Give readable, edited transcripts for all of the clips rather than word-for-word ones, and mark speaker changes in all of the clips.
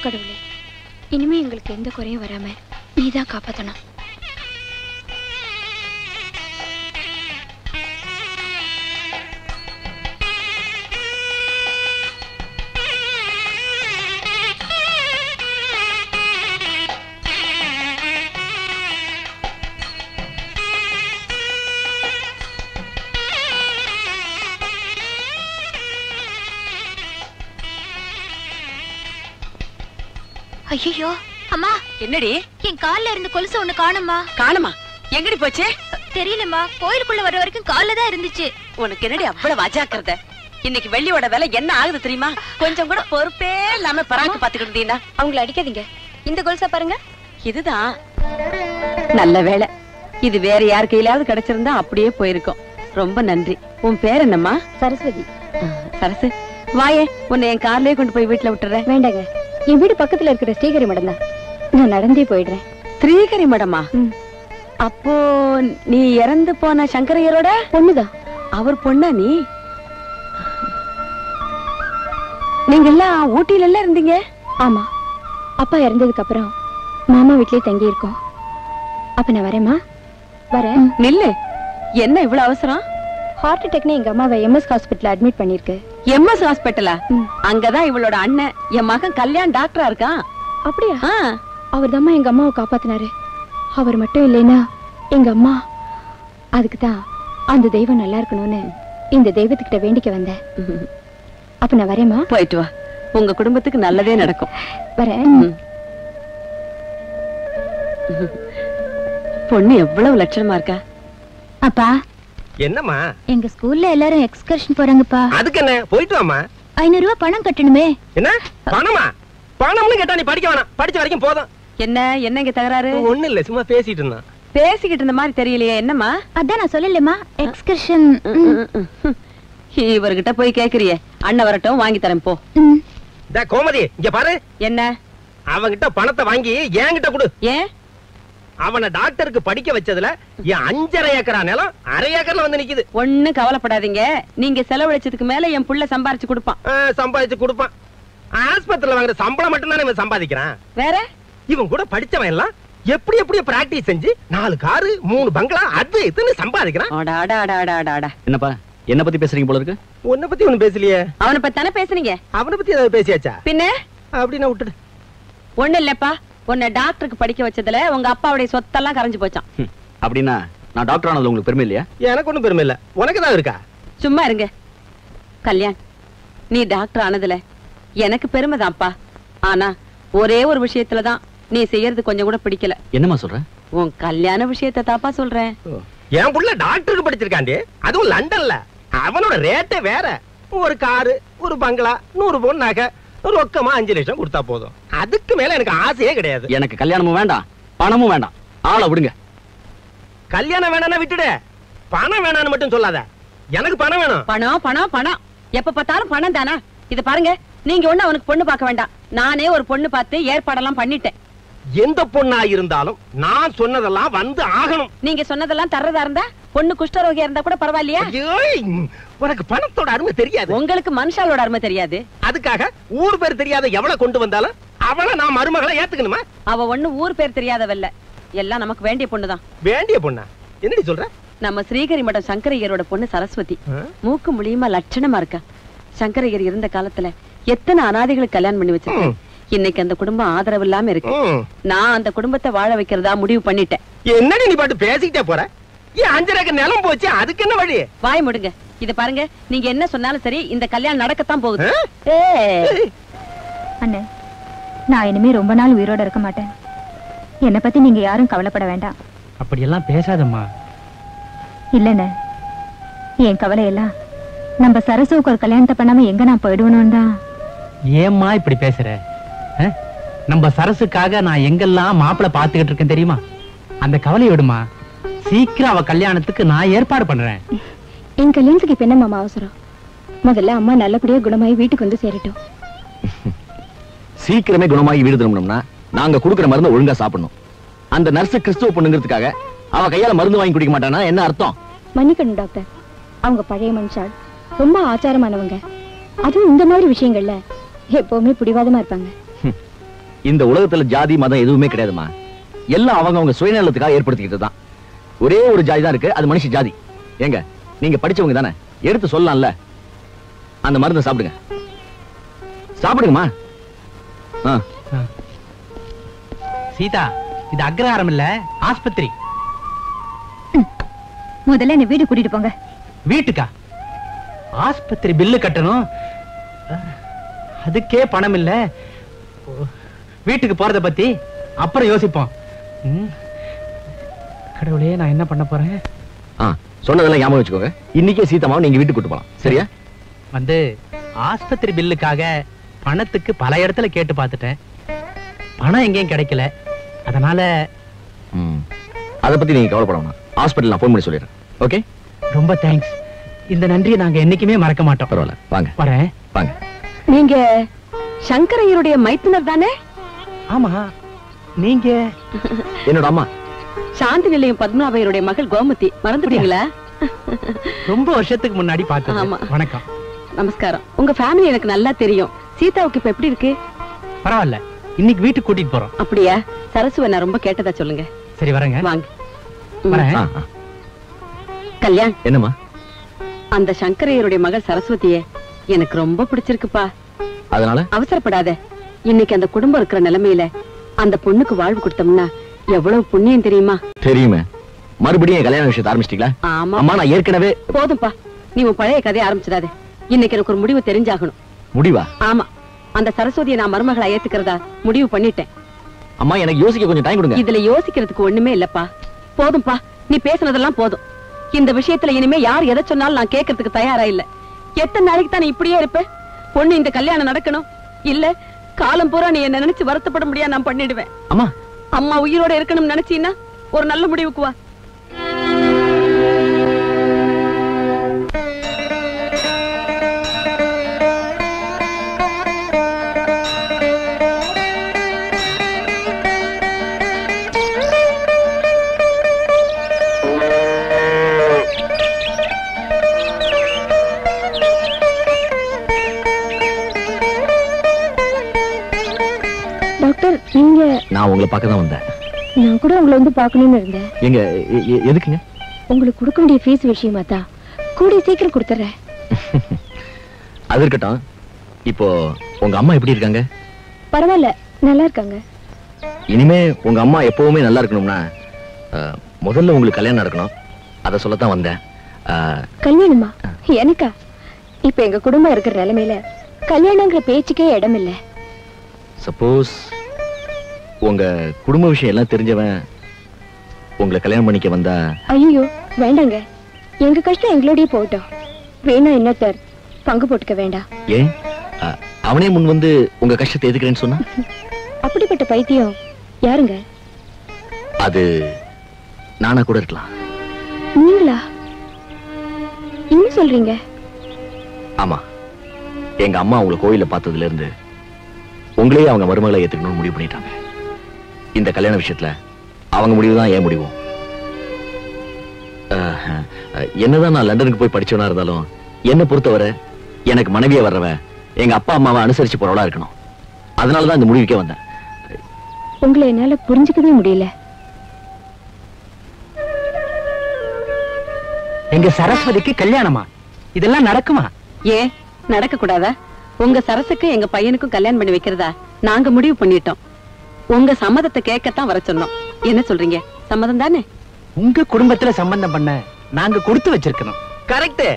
Speaker 1: கடவுளே, இனிமே எங்களுக்கு எந்த குறையும் வராம நீதான் காப்பாத்தணும். ஐயோ அம்மா,
Speaker 2: என்னடி?
Speaker 1: என் கால்ல இருந்து கொலுசு ஒண்ணு காணுமா?
Speaker 2: காணுமா? எங்கடி போச்சு?
Speaker 1: தெரியலம்மா, கோயிலுக்குள்ள வர வரைக்கும் கால்ல தான் இருந்துச்சு.
Speaker 2: உனக்கு என்னடி அவ்வளவு அஜாக்கிரத? இன்னைக்கு வெள்ளியோட விலை என்ன ஆகுது தெரியுமா? கொஞ்சம் கூட பொறுப்பே இல்லாம பராக்கு பாத்துக்கிட்டு இருந்தீங்கன்னா.
Speaker 1: அவங்கள அடிக்காதீங்க. இந்த கொலுசா பாருங்க.
Speaker 2: இதுதான் நல்ல வேலை. இது வேற யார் கையிலாவது கிடைச்சிருந்தா அப்படியே போயிருக்கும். ரொம்ப நன்றி. உன் பேர் என்னம்மா?
Speaker 1: சரஸ்வதி.
Speaker 2: சரசு, வாயே, உன்னை என் கார்லயே கொண்டு போய் வீட்டுல விட்டுறேன்.
Speaker 1: வேண்டாங்க, என் வீடு பக்கத்துல இருக்கிற ஸ்ரீகரி மடம் தான். நான் நடந்தே போயிடுறேன்.
Speaker 2: ஸ்ரீகரி மடமா? அப்போ நீ இறந்து போன சங்கரையரோட
Speaker 1: பொண்ணுதான்.
Speaker 2: அவர் பொண்ணா நீ? நீங்க எல்லாம் ஊட்டியில எல்லாம் இருந்தீங்க?
Speaker 1: ஆமா, அப்பா இறந்ததுக்கு அப்புறம் மாமா வீட்லயே தங்கி இருக்கோம். அப்ப நான் வரேம்மா. வரேன்.
Speaker 2: நில்லு, என்ன இவ்வளவு அவசரம்?
Speaker 1: ஹார்ட் அட்டாக்னு எங்க அம்மாவை எம்எஸ் ஹாஸ்பிட்டல் அட்மிட் பண்ணிருக்கு.
Speaker 2: எம்எஸ் ஹாஸ்பிட்டலா? அங்கதான் இவளோட அண்ணன், என் மகன் கல்யாண் டாக்டரா இருக்கான்.
Speaker 1: அப்படியா? அவர் தான் எங்க அம்மாவை காப்பாத்தினாரு. அவர் மட்டும் இல்லைன்னா எங்க அம்மா. அதுக்குதான் அந்த தெய்வம் நல்லா இருக்கணும்னு இந்த தெய்வத்துக்கிட்ட வேண்டிக்க வந்தேன். அப்ப நான் வரேம்மா.
Speaker 2: போயிட்டு வா, உங்க குடும்பத்துக்கு நல்லதே நடக்கும்.
Speaker 1: வரேன்.
Speaker 2: பொண்ணு எவ்வளவு லட்சணமா இருக்கா.
Speaker 1: அப்பா,
Speaker 3: என்னம்மா?
Speaker 1: எங்க ஸ்கூல்ல எல்லாரும் எக்ஸ்கர்ஷன் போறாங்கப்பா.
Speaker 3: அதுக்கு என்ன, போயிட்டு வாமா.
Speaker 1: 500 ரூபாய் பணம் கட்டணுமே.
Speaker 3: என்ன பணமா? பணம்னு கேட்டா நீ படிக்க வேணாம், படிச்ச வரைக்கும் போதும்.
Speaker 2: என்ன என்ன இங்க தகராறு?
Speaker 3: ஒண்ணு இல்ல, சும்மா பேசிட்டு இருந்தான்.
Speaker 2: பேசிக்கிட்டு இருந்த மாதிரி தெரியலையே, என்னம்மா?
Speaker 1: அதான் நான் சொல்லலமா, எக்ஸ்கர்ஷன்.
Speaker 2: இவர்கிட்ட போய் கேக்குறியே, அண்ணன் வரட்டும், வாங்கி தரேன் போ.
Speaker 3: கோமதி, இங்க பாரு.
Speaker 2: என்ன?
Speaker 3: அவங்கிட்ட பணத்தை வாங்கி என்கிட்ட கொடு.
Speaker 2: ஏன்?
Speaker 3: அவனை டாக்டருக்கு படிக்க வச்சதுல என் 5.5 ஏக்கரா நிலம் 1/2 ஏக்கர்ல வந்து நிக்குது.
Speaker 2: ஒண்ணு கவலைப்படாதீங்க, நீங்க செலவழிச்சதுக்கு மேல என் புள்ள சம்பாரிச்சு கொடுப்பான்.
Speaker 3: சம்பாதிச்சு கொடுப்பான். ஆஸ்பத்திரியில வாங்குற சம்பளம் மட்டும் தானே இவன் சம்பாதிக்கிறான்.
Speaker 2: வேற
Speaker 3: இவன் கூட படிச்சவன் எல்லாம் எப்படி எப்படி பிராக்டிஸ் செஞ்சு 4 காரு 3 பங்களா அது இதுன்னு சம்பாதிக்கிறான்.
Speaker 4: என்னப்பா, என்ன பத்தி பேசுறீங்க போல இருக்கு?
Speaker 3: உன்னை பத்தி ஒண்ணு பேசலையே.
Speaker 2: அவனை பத்தி தானே பேசுனீங்க.
Speaker 3: அவனை பத்தி ஏதாவது பேசியாச்சா?
Speaker 2: பின்ன
Speaker 3: அப்படின்னா விட்டுடு.
Speaker 2: ஒண்ணு இல்லப்பா, உன்னை டாக்டருக்கு படிக்க வச்சதுல உங்க அப்பாவுடைய சொத்தெல்லாம் கரைஞ்சு போச்சான்.
Speaker 4: அப்படின்னா நான் டாக்டர் ஆனதுல உங்களுக்கு பெருமை இல்லையா?
Speaker 3: எனக்கு ஒண்ணும் பெருமை இல்ல, உனக்கு தான் இருக்கா?
Speaker 2: சும்மா இருங்க. கல்யாண், நீ டாக்டர் ஆனதுல எனக்கு பெருமை தான்ப்பா. ஆனா ஒரே ஒரு விஷயத்துலதான் நீ செய்யறது கொஞ்சம் கூட பிடிக்கல.
Speaker 4: என்னமா சொல்ற?
Speaker 2: உன் கல்யாண விஷயத்தை தாப்பா சொல்றேன்.
Speaker 3: என் புள்ள டாக்டருக்கு படிச்சிருக்காண்டி, அதுவும் லண்டன்ல. அவனோட ரேட்டே வேற. ஒரு காரு, ஒரு பங்களா, 100 பவுன் நகை, ரொக்கமா 5 லட்சம் கொடுத்தா போதும். அதுக்கு மேல எனக்கு ஆசையே கிடையாது.
Speaker 4: எனக்கு கல்யாணமும் வேண்டாம், பணமும் வேண்டாம். ஆளை விடுங்க.
Speaker 3: கல்யாணம் வேணாம்னா விட்டுடு, பணம் வேணான்னு மட்டும் சொல்லாத. எனக்கு பணம் வேணும்.
Speaker 2: பணம் பணம் பணம், எப்ப பார்த்தாலும் பணம் தானா? இது பாருங்க, நீங்க ஒண்ணு அவனுக்கு பொண்ணு பார்க்க வேண்டாம். நானே ஒரு பொண்ணு பார்த்து ஏற்பாடெல்லாம் பண்ணிட்டேன்.
Speaker 3: எந்த பொண்ணா இருந்தாலும் நான் சொன்னதெல்லாம் வந்து ஆகணும்.
Speaker 2: நீங்க சொன்னதெல்லாம் தர்றதா இருந்தா, பொண்ணு குஷ்டரோகியா இருந்தா கூட பரவாயில்லையா?
Speaker 3: உனக்கு பணத்தோட அருமை தெரியாது.
Speaker 2: உங்களுக்கு மனுஷாலோட அருமை தெரியாது.
Speaker 3: அதுக்காக ஊர் பேர் தெரியாத எவ்வளவு கொண்டு வந்தாலும் அவளை நான் மருமகளை ஏத்துக்கணுமா?
Speaker 2: அவ ஒண்ணு ஊர் பேர் தெரியாதவல்ல, எல்லாம் நமக்கு வேண்டிய பொண்ணுதான்.
Speaker 3: வேண்டிய பொண்ணா? என்னடி சொல்ற?
Speaker 2: நம்ம ஸ்ரீகரி மடம் சங்கரையரோட பொண்ணு சரஸ்வதி. மூக்கு முழியுமா லட்சணமா இருக்கா. சங்கரையர் இருந்த காலத்துல எத்தனை அனாதைகளுக்கு கல்யாணம் பண்ணி வச்சிருக்கேன். இன்னைக்கு அந்த குடும்பம் ஆதரவு இல்லாம இருக்கு. நான் அந்த குடும்பத்தை வாழ வைக்கிறதா முடிவு பண்ணிட்டேன்.
Speaker 3: என்னடி நீ பாட்டு பேசிக்கிட்டே போற? 5 ஏக்கர் நிலம் போச்சு, அதுக்கு என்ன வழி?
Speaker 2: வாய் முடுங்க. இத பாருங்க, நீங்க என்ன சொன்னாலும் சரி, இந்த கல்யாணம் நடக்கத்தான் போகுது.
Speaker 1: அண்ணே, நான் இனிமே ரொம்ப நாள் உயிரோட இருக்க மாட்டேன். என்னை பத்தி நீங்க யாரும் கவலைப்பட வேண்டாம்.
Speaker 5: அப்படியெல்லாம் பேசாதம்மா.
Speaker 1: இல்லண்ணே, என் கவலையெல்லாம் நம்ம சரசுக்கு ஒரு கல்யாணத்தை பண்ணாம எங்க நான் போயிடுவேணும் தான்.
Speaker 5: ஏம்மா இப்படி பேசுற? நம்ம சரசுக்காக நான் எங்கெல்லாம் மாப்பிளை பாத்துக்கிட்டு இருக்கேன் தெரியுமா? அந்த கவலை விடுமா. சீக்கிரம் அவ கல்யாணத்துக்கு நான் ஏற்பாடு பண்றேன்.
Speaker 1: என் கல்யாணத்துக்கு இப்ப என்ன மாமா அவசரம்? முதல்ல அம்மா நல்லபடியா குணமாயி வீட்டுக்கு வந்து சேரட்டும்.
Speaker 4: சீக்கிரமே குணமாகி வீடு திரும்பணும்னா நாங்க குடுக்கிற மருந்து ஒழுங்கா சாப்பிடணும். அந்த நர்ஸ் கிறிஸ்துவ பொண்ணுங்கிறதுக்காக அவ கையால மருந்து வாங்கி குடிக்க மாட்டானா என்ன அர்த்தம்?
Speaker 1: மன்னிக்கணும் டாக்டர், அவங்க பழைய மனுஷால், ரொம்ப ஆச்சாரமானவங்க. அதுவும் இந்த மாதிரி விஷயங்கள்ல எப்பவுமே பிடிவாதமா இருப்பாங்க.
Speaker 4: இந்த உலகத்துல ஜாதி மதம் எதுவுமே கிடையாதுமா. எல்லாம் அவங்க சுயநலத்துக்காக ஏற்படுத்திக்கிட்டு தான். ஒரே ஒரு ஜாதி தான் இருக்கு, அது மனுஷ ஜாதி. ஏங்க நீங்க படிச்சவங்க தானே, எடுத்து சொல்லலாம்ல. அந்த மருந்தை சாப்பிடுங்க. சாப்பிடுங்கம்மா.
Speaker 5: சீதா, இது அக்ரஹாரம் இல்ல, ஆஸ்பத்திரி.
Speaker 1: முதல்ல என்ன வீடு கூட்டிட்டு போங்க.
Speaker 5: வீட்டுக்கா? ஆஸ்பத்திரி பில்லு கட்டணும், அதுக்கே பணம் இல்ல. வீட்டுக்கு போறத பத்தி அப்புறம் யோசிப்போம். கடவுளே, நான் என்ன பண்ண போறேன்?
Speaker 4: சொன்னதெல்லாம் ஞாபகம் வச்சுக்கோங்க. இன்னைக்கே சீதாமாவை நீங்க வீட்டுக்கு கூட்டு போலாம், சரியா?
Speaker 5: வந்து ஆஸ்பத்திரி பில்லுக்காக பணத்துக்கு பல இடத்துல கேட்டு பார்த்துட்டேன். பணம் எங்கேயும் கிடைக்கல. அதனால
Speaker 4: அத பத்தி நீங்க கவலைப்படணும். ஹாஸ்பிடல் நான் போன் பண்ணி சொல்லிடுறேன். ஓகே,
Speaker 5: ரொம்ப தேங்க்ஸ். இந்த நன்றியை நாங்க என்னைக்குமே மறக்க மாட்டோம்.
Speaker 4: பரவாயில்ல, வாங்க.
Speaker 5: வரேன்.
Speaker 4: வாங்க.
Speaker 2: நீங்க சங்கரையருடைய மைத்துனர் தானே?
Speaker 5: ஆமா. நீங்க?
Speaker 4: என்னோட அம்மா
Speaker 2: சாந்தி நிலையம் பத்மநாபையருடைய மகள் கோமதி. மறந்துட்டீங்களா?
Speaker 5: ரொம்ப வருஷத்துக்கு முன்னாடி பார்த்தேன்.
Speaker 2: ஆமா.
Speaker 5: வணக்கம்.
Speaker 2: நமஸ்காரம். உங்க ஃபேமிலி எனக்கு நல்லா தெரியும். சீதாவுக்கு இப்ப எப்படி இருக்கு?
Speaker 5: பரவாயில்ல, இன்னைக்கு வீட்டுக்கு கூட்டிட்டு போறோம்.
Speaker 2: அப்படியா? சரசுவை நான் ரொம்ப கேட்டதா சொல்லுங்க.
Speaker 5: சரி, வரேங்க.
Speaker 2: வாங்க.
Speaker 5: வரேன்.
Speaker 2: கல்யாண்,
Speaker 4: என்னம்மா?
Speaker 2: அந்த சங்கரையருடைய மகள் சரஸ்வதியே எனக்கு ரொம்ப பிடிச்சிருக்குப்பா.
Speaker 4: அதனால
Speaker 2: அவசரப்படாத. இன்னைக்கு அந்த குடும்பம் இருக்கிற நிலைமையில அந்த பொண்ணுக்கு வாழ்வு கொடுத்தோம்னா எவ்வளவு புண்ணியம் தெரியுமா?
Speaker 4: தெரியுமே. மறுபடியும் கல்யாண விஷயத்தை ஆரம்பிச்சிட்டீங்களா?
Speaker 2: ஆமா.
Speaker 4: அம்மா, நான் ஏற்கனவே.
Speaker 2: போதும்பா, நீ உன் பழைய கதையை ஆரம்பிச்சிடாதே. இன்னைக்கு எனக்கு ஒரு முடிவு தெரிஞ்சாகணும்.
Speaker 4: முடிவா?
Speaker 2: ஆமா, அந்த சரஸ்வதியை நான் மருமகளை ஏத்துக்கிறதா முடிவு பண்ணிட்டேன்.
Speaker 4: அம்மா, எனக்கு யோசிக்க கொஞ்சம் டைம் கொடுங்க.
Speaker 2: இதுல யோசிக்கிறதுக்கு ஒண்ணுமே இல்லப்பா. போதும்பா, நீ பேசுனதெல்லாம் போதும். இந்த விஷயத்துல இனிமே யார் எதை சொன்னாலும் நான் கேட்கறதுக்கு தயாரா இல்ல. எத்தனை நாளைக்கு தான் நீ இப்படியே இருப்ப? பொண்ணு, இந்த கல்யாணம் நடக்கணும். இல்ல காலம் பூரா நீ என்ன நினைச்சு வருத்தப்பட முடியாது நான் பண்ணிடுவேன்.
Speaker 4: அம்மா,
Speaker 2: அம்மா உயிரோட இருக்கணும்னு நினைச்சீன்னா ஒரு நல்ல முடிவுக்கு வா.
Speaker 1: டாக்டர், நீங்க?
Speaker 4: நான் உங்களை பார்க்க தான் வந்தேன்.
Speaker 1: நான் கூட உங்களை வந்து பார்க்கணும்னு இருந்தேன்.
Speaker 4: எங்க எதுக்குங்க?
Speaker 1: உங்களுக்கு கொடுக்க வேண்டிய ஃபீஸ் விஷயமா தான். கூடிய சீக்கிரம் கொடுத்துறேன்.
Speaker 4: அது இருக்கட்டும். இப்போ உங்க அம்மா எப்படி இருக்காங்க?
Speaker 1: பரவாயில்ல, நல்லா இருக்காங்க.
Speaker 4: இனிமே உங்க அம்மா எப்பவுமே நல்லா இருக்கணும்னா முதல்ல உங்களுக்கு கல்யாணம் நடக்கணும். அத சொல்லத்தான் வந்தேன்.
Speaker 1: கல்யாணமா? எனக்கா? இப்ப எங்க குடும்பம் இருக்கிற நிலைமையில கல்யாணங்கிற பேச்சுக்கே இடம் இல்ல.
Speaker 4: சப்போஸ் உங்க குடும்ப விஷயம் எல்லாம் தெரிஞ்சவன் உங்களை கல்யாணம் பண்ணிக்க வந்தா?
Speaker 1: ஐயோ, வேண்டாங்க. எங்க கஷ்டம் எங்களோடய போகட்டும். வேணா இன்னொருத்தர் பங்கு போட்டுக்க வேண்டாம்.
Speaker 4: ஏன்? அவனே முன் வந்து உங்க கஷ்டத்தை எதுக்குறேன்னு சொன்னா?
Speaker 1: அப்படிப்பட்ட பைத்தியம் யாருங்க?
Speaker 4: அது நானா கூட இருக்கலாம்.
Speaker 1: நீங்களா? என்ன சொல்றீங்க?
Speaker 4: ஆமா, எங்க அம்மா உங்களை கோயில பார்த்ததுல இருந்து உங்களையே அவங்க மருமகளை ஏத்துக்கணும்னு முடிவு பண்ணிட்டாங்க. இந்த கல்யாண விஷயத்துல அவங்க முடிவுதான் என் முடிவும். என்னதான் நான் லண்டனுக்கு போய் படிச்சவனா இருந்தாலும் என்ன பொறுத்தவரை எனக்கு மனைவியா வர்றவ எங்க அப்பா அம்மாவை அனுசரிச்சு போறவளா இருக்கணும். அதனாலதான் இந்த முடிவுக்கே வந்தேன்.
Speaker 1: உங்களை என்னால புரிஞ்சுக்கவே முடியல.
Speaker 5: எங்க சரஸ்வதிக்கு கல்யாணமா? இதெல்லாம் நடக்குமா?
Speaker 2: ஏன் நடக்க கூடாதா? உங்க சரசுக்கு எங்க பையனுக்கும் கல்யாணம் பண்ணி வைக்கிறதா நாங்க முடிவு பண்ணிட்டோம். உங்க சம்மதத்தை கேட்கத்தான் வர சொன்னோம். என்ன சொல்றீங்க? சம்மதம் தானே?
Speaker 5: உங்க குடும்பத்துல சம்பந்தம் பண்ண நாங்க கொடுத்து வச்சிருக்கணும்.
Speaker 3: கரெக்ட்.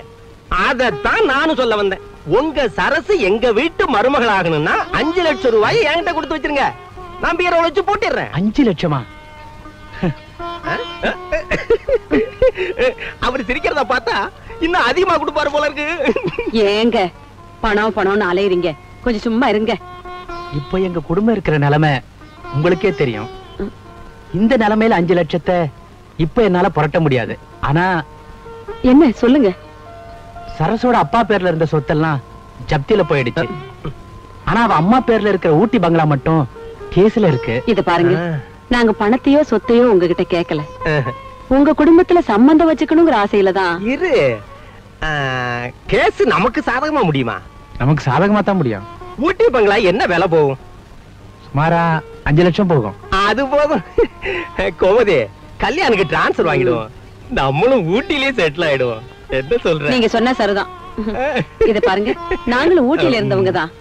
Speaker 3: அதத்தான் நானும் சொல்ல வந்தேன். உங்க சரசு எங்க வீட்டு மருமகள் ஆகணும்னா 5 லட்சம் ரூபாய் என்கிட்ட கொடுத்து வச்சிருங்க. நான் பீரோல வச்சு போட்டுறேன்.
Speaker 5: 5 லட்சமா?
Speaker 3: அவர் சிரிக்கிறத பார்த்தா இன்னும் அதிகமா கொடுப்பாரு போல இருக்கு.
Speaker 2: ஏங்க பணம் பணம்னு அலையறீங்க? கொஞ்சம் சும்மா இருங்க.
Speaker 5: இப்போ எங்க குடும்பம் இருக்கிற நிலைமை உங்களுக்கே தெரியும். இந்த நிலைமையில 5 லட்சத்தை இப்ப என்னால புரட்ட முடியாது. ஆனா
Speaker 2: என்ன சொல்லுங்க?
Speaker 5: சரசோட அப்பா பேர்ல இருந்த சொத்தெல்லாம் ஜப்தியில போயிடுச்சு. ஆனா அவ அம்மா பேர்ல இருக்கிற ஊட்டி பங்களா மட்டும் கேஸ்ல இருக்கு.
Speaker 2: இத பாருங்க, நாங்க பணத்தையோ சொத்தையோ உங்ககிட்ட கேட்கல. உங்க குடும்பத்துல சம்பந்தம் வச்சுக்கணுங்கிற ஆசையில தான்.
Speaker 3: இரு, கேஸ் நமக்கு சாதகமா முடியுமா?
Speaker 5: நமக்கு சாதகமா தான் முடியும்.
Speaker 3: ஊட்டி பங்களா என்ன விலை போகும்?
Speaker 5: சுமாரா 5 லட்சம் போகும்.
Speaker 3: அது போதும் கோமதி. கல்யாணுக்கு டிரான்ஸ்ஃபர் வாங்கிடுவோம், நம்மளும் ஊட்டிலேயே செட்டில் ஆயிடுவோம். என்ன சொல்ற?
Speaker 2: நீங்க சொன்ன சரிதான். இத பாருங்க, நாங்களும் ஊட்டில இருந்தவங்க தான்.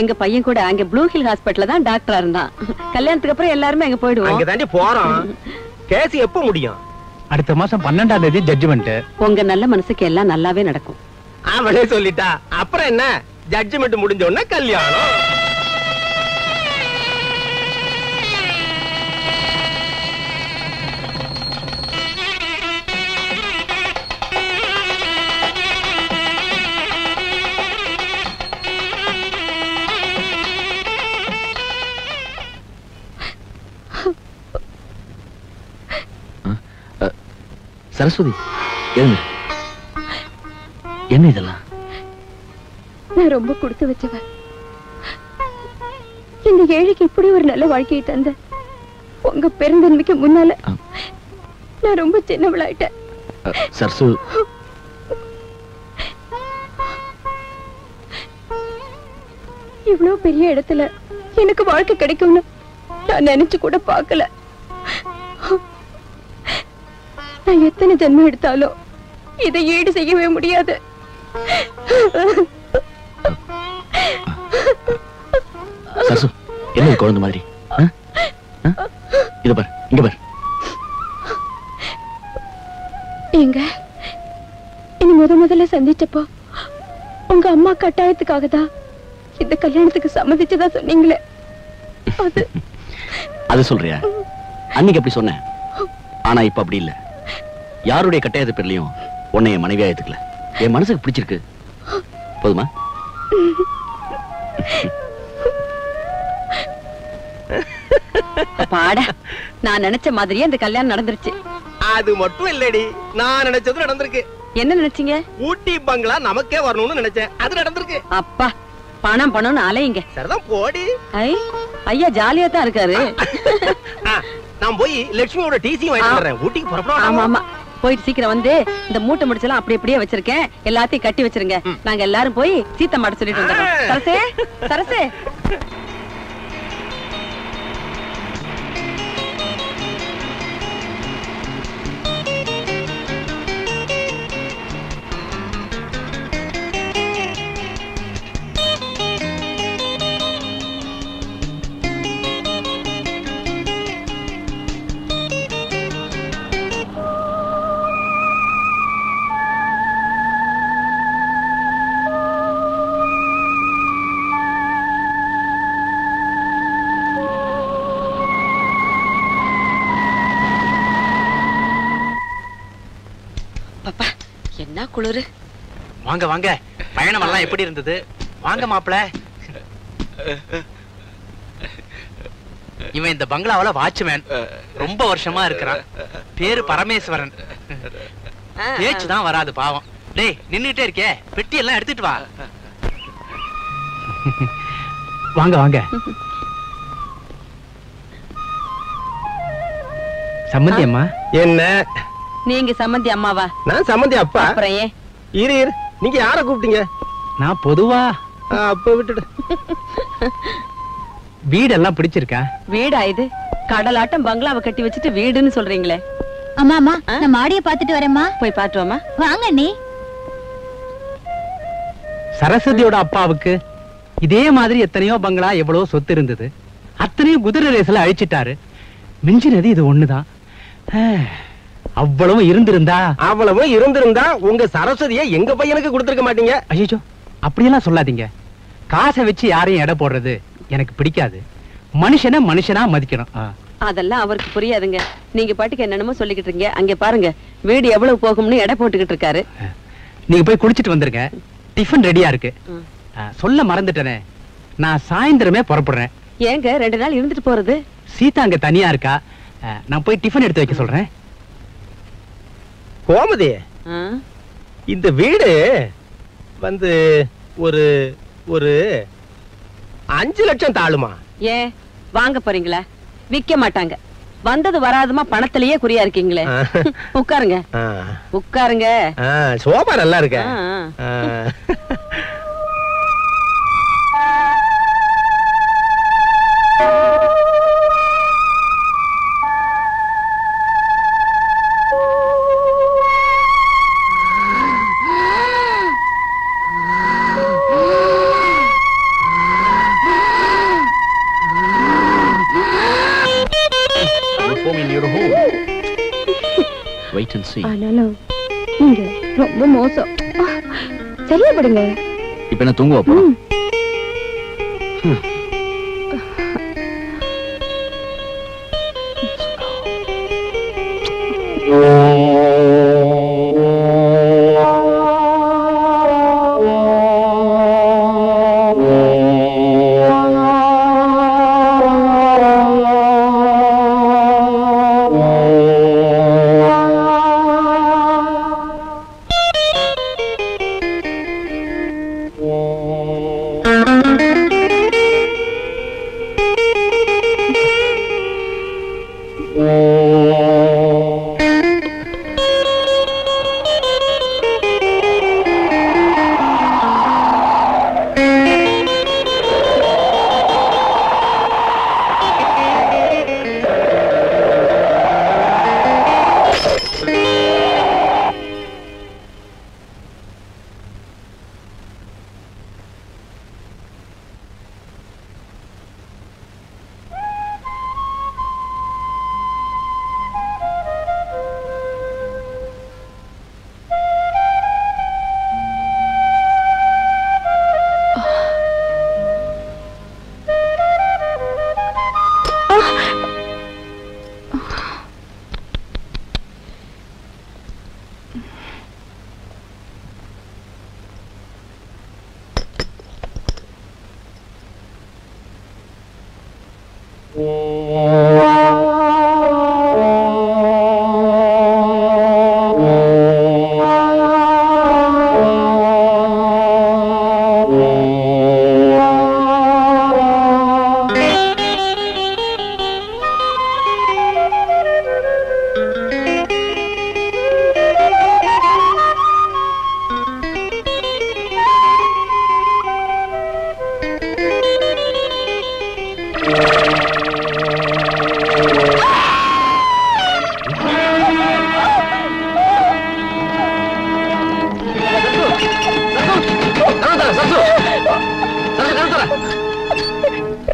Speaker 2: எங்க பையன் கூட அங்க ப்ளூ ஹில் ஹாஸ்பிடல்ல தான் டாக்டரா இருந்தான். கல்யாணத்துக்கு அப்புறம் எல்லாருமே அங்க போயிடுவோம்.
Speaker 3: அங்க தாண்டி போறோம். கேஸ் எப்ப முடியும்?
Speaker 5: அடுத்த மாசம் 12ஆம் தேதி ஜட்ஜ்மெண்ட்.
Speaker 2: உங்க நல்ல மனசுக்கு எல்லாம் நல்லாவே நடக்கும்.
Speaker 3: அவளே சொல்லிட்டா. அப்புறம் என்ன, ஜட்ஜ்மெண்ட் முடிஞ்ச உடனே கல்யாணம்.
Speaker 4: சரஸ்வதி, எழுந்து. என்ன இதெல்லாம்?
Speaker 1: நான் ரொம்ப கொடுத்து வச்சவ. இந்த ஏழைக்கு இப்படி ஒரு நல்ல வாழ்க்கையை தந்த உங்க பெருந்தன்மைக்கு முன்னால நான் ரொம்ப சின்னவளாயிட்டேன்.
Speaker 4: சரசு,
Speaker 1: இவ்வளவு பெரிய இடத்துல எனக்கு வாழ்க்கை கிடைக்கும்னு நான் நினைச்சு கூட பார்க்கல. நான் எத்தனை ஜென்மம் எடுத்தாலும் இதை ஈடு செய்யவே முடியாது.
Speaker 4: சரசு, என்ன குழந்தை மாதிரி? இத பாரு, இங்க பாரு.
Speaker 1: எங்க இனி முதல்ல சந்திச்சப்போ உங்க அம்மா கட்டாயத்துக்காக தான் இந்த கல்யாணத்துக்கு சம்மதிச்சதா சொன்னீங்களே,
Speaker 4: அது சொல்றியா? அன்னைக்கு அப்படி சொன்னேன். ஆனா இப்ப அப்படி இல்ல. யாருடைய கட்டாயத்து பேர்லயும் உன்னை என் மனைவியா ஏத்துக்கல. என் மனசுக்கு பிடிச்சிருக்கு. போதுமா?
Speaker 2: பாடா, நான் நினைச்ச மாதிரியே அந்த கல்யாணம் நடந்துருச்சு.
Speaker 3: அது மட்டும் இல்லடி, நான் நினைச்சது நடந்திருக்கு.
Speaker 2: என்ன நினைச்சீங்க?
Speaker 3: ஊட்டி பங்களா நமக்கே வரணும்னு நினைச்சேன், அது நடந்திருக்கு.
Speaker 2: அப்பா, பணம் பணம்னு அலையுங்க.
Speaker 3: சரிதான் போடி.
Speaker 2: ஐயா ஜாலியா தான் இருக்காரு.
Speaker 3: நான் போய் லட்சுமியோட டிசி வாங்கிட்டு வரேன். ஊட்டிக்கு புறப்படணும்.
Speaker 2: ஆமா ஆமா, போயிட்டு சீக்கிரம் வந்து இந்த மூட்டை முடிச்சலாம் அப்படி அப்படியே வச்சிருக்கேன், எல்லாத்தையும் கட்டி வச்சிருங்க. நாங்க எல்லாரும் போய் சீத்த மாட்ட சொல்லிட்டு வந்துடுறோம். சரசே, சரசே. பாப்பா, என்ன குளிரு.
Speaker 5: வாங்க வாங்க, பயணம் எல்லாம் எப்படி இருந்தது? வாங்க மாப்பிள. இவன் இந்த பங்களாவில வாட்ச்மேன், ரொம்ப வருஷமா இருக்கிறான். பேரு பரமேஸ்வரன். பேச்சு தான் வராது பாவம். டேய், நின்னுட்டே இருக்கே, பெட்டி எல்லாம் எடுத்துட்டு வா. வாங்க வாங்க. சம்மந்தி அம்மா.
Speaker 3: என்ன?
Speaker 2: நீங்க சம்மந்தி அம்மாவா?
Speaker 3: நான் சம்மந்தி அப்பா.
Speaker 2: அப்புறம் ஏன்?
Speaker 3: இரு, நீங்க யார கூப்பிட்டீங்க?
Speaker 5: நான் பொதுவா.
Speaker 3: அப்ப விட்டுடு.
Speaker 5: வீடெல்லாம் பிடிச்சிருக்கா?
Speaker 2: வீடா இது? கடலாட்டம் பங்களாவை கட்டி வச்சுட்டு வீடுன்னு சொல்றீங்களே.
Speaker 1: அம்மா அம்மா, நான் மாடியை பார்த்துட்டு வரேம்மா.
Speaker 2: போய் பாத்துவாமா.
Speaker 1: வாங்க நீ.
Speaker 5: சரஸ்வதியோட அப்பாவுக்கு இதே மாதிரி எத்தனையோ பங்களா, எவ்வளவு சொத்து இருந்தது. அத்தனையும் குதிரை ரேஸ்ல அழிச்சிட்டாரு. மிஞ்சினது இது ஒண்ணுதான். அவ்வளவு இருந்திருந்தா
Speaker 3: உங்க சரஸ்வதியை எங்க பையனுக்கு கொடுத்திருக்க மாட்டீங்க.
Speaker 5: ஐயோ, அப்படியெல்லாம் சொல்லாதீங்க. காசை வச்சு யாரையும் எடை போடுறது எனக்கு பிடிக்காது. மனுஷனை மனுஷனா மதிக்கணும்.
Speaker 2: அதெல்லாம் அவருக்கு புரியாதுங்க. நீங்க பாட்டுக்கு என்னென்னமோ சொல்லிக்கிட்டு இருக்கீங்க. அங்க பாருங்க, வீடு எவ்வளவு போகும்னு எடை போட்டுக்கிட்டு இருக்காரு.
Speaker 5: நீங்க போய் குளிச்சிட்டு வந்துருங்க. டிஃபன் ரெடியா இருக்கு. சொல்ல மறந்துட்டேனே, நான் சாயந்தரமே புறப்படுறேன்.
Speaker 2: ஏங்க 2 நாள் இருந்துட்டு போறது?
Speaker 5: சீதா அங்க தனியா இருக்கா. நான் போய் டிஃபன் எடுத்து வைக்க சொல்றேன்.
Speaker 3: கோமதி, இந்த வீடு வந்து ஒரு 5 லட்சம் தாளுமா?
Speaker 2: ஏன் வாங்க போறீங்களா? விக்க மாட்டாங்க. வந்தது வராதுமா பணத்திலேயே குறியா இருக்கீங்களே. உட்காருங்க உட்காருங்க.
Speaker 3: சோபா நல்லா இருக்க.
Speaker 4: Wait and see.
Speaker 1: ஆனாலும் நீங்க ரொம்ப மோசம். சரியா படுங்க.
Speaker 4: இப்போ என்ன தூங்குவா போறோம்?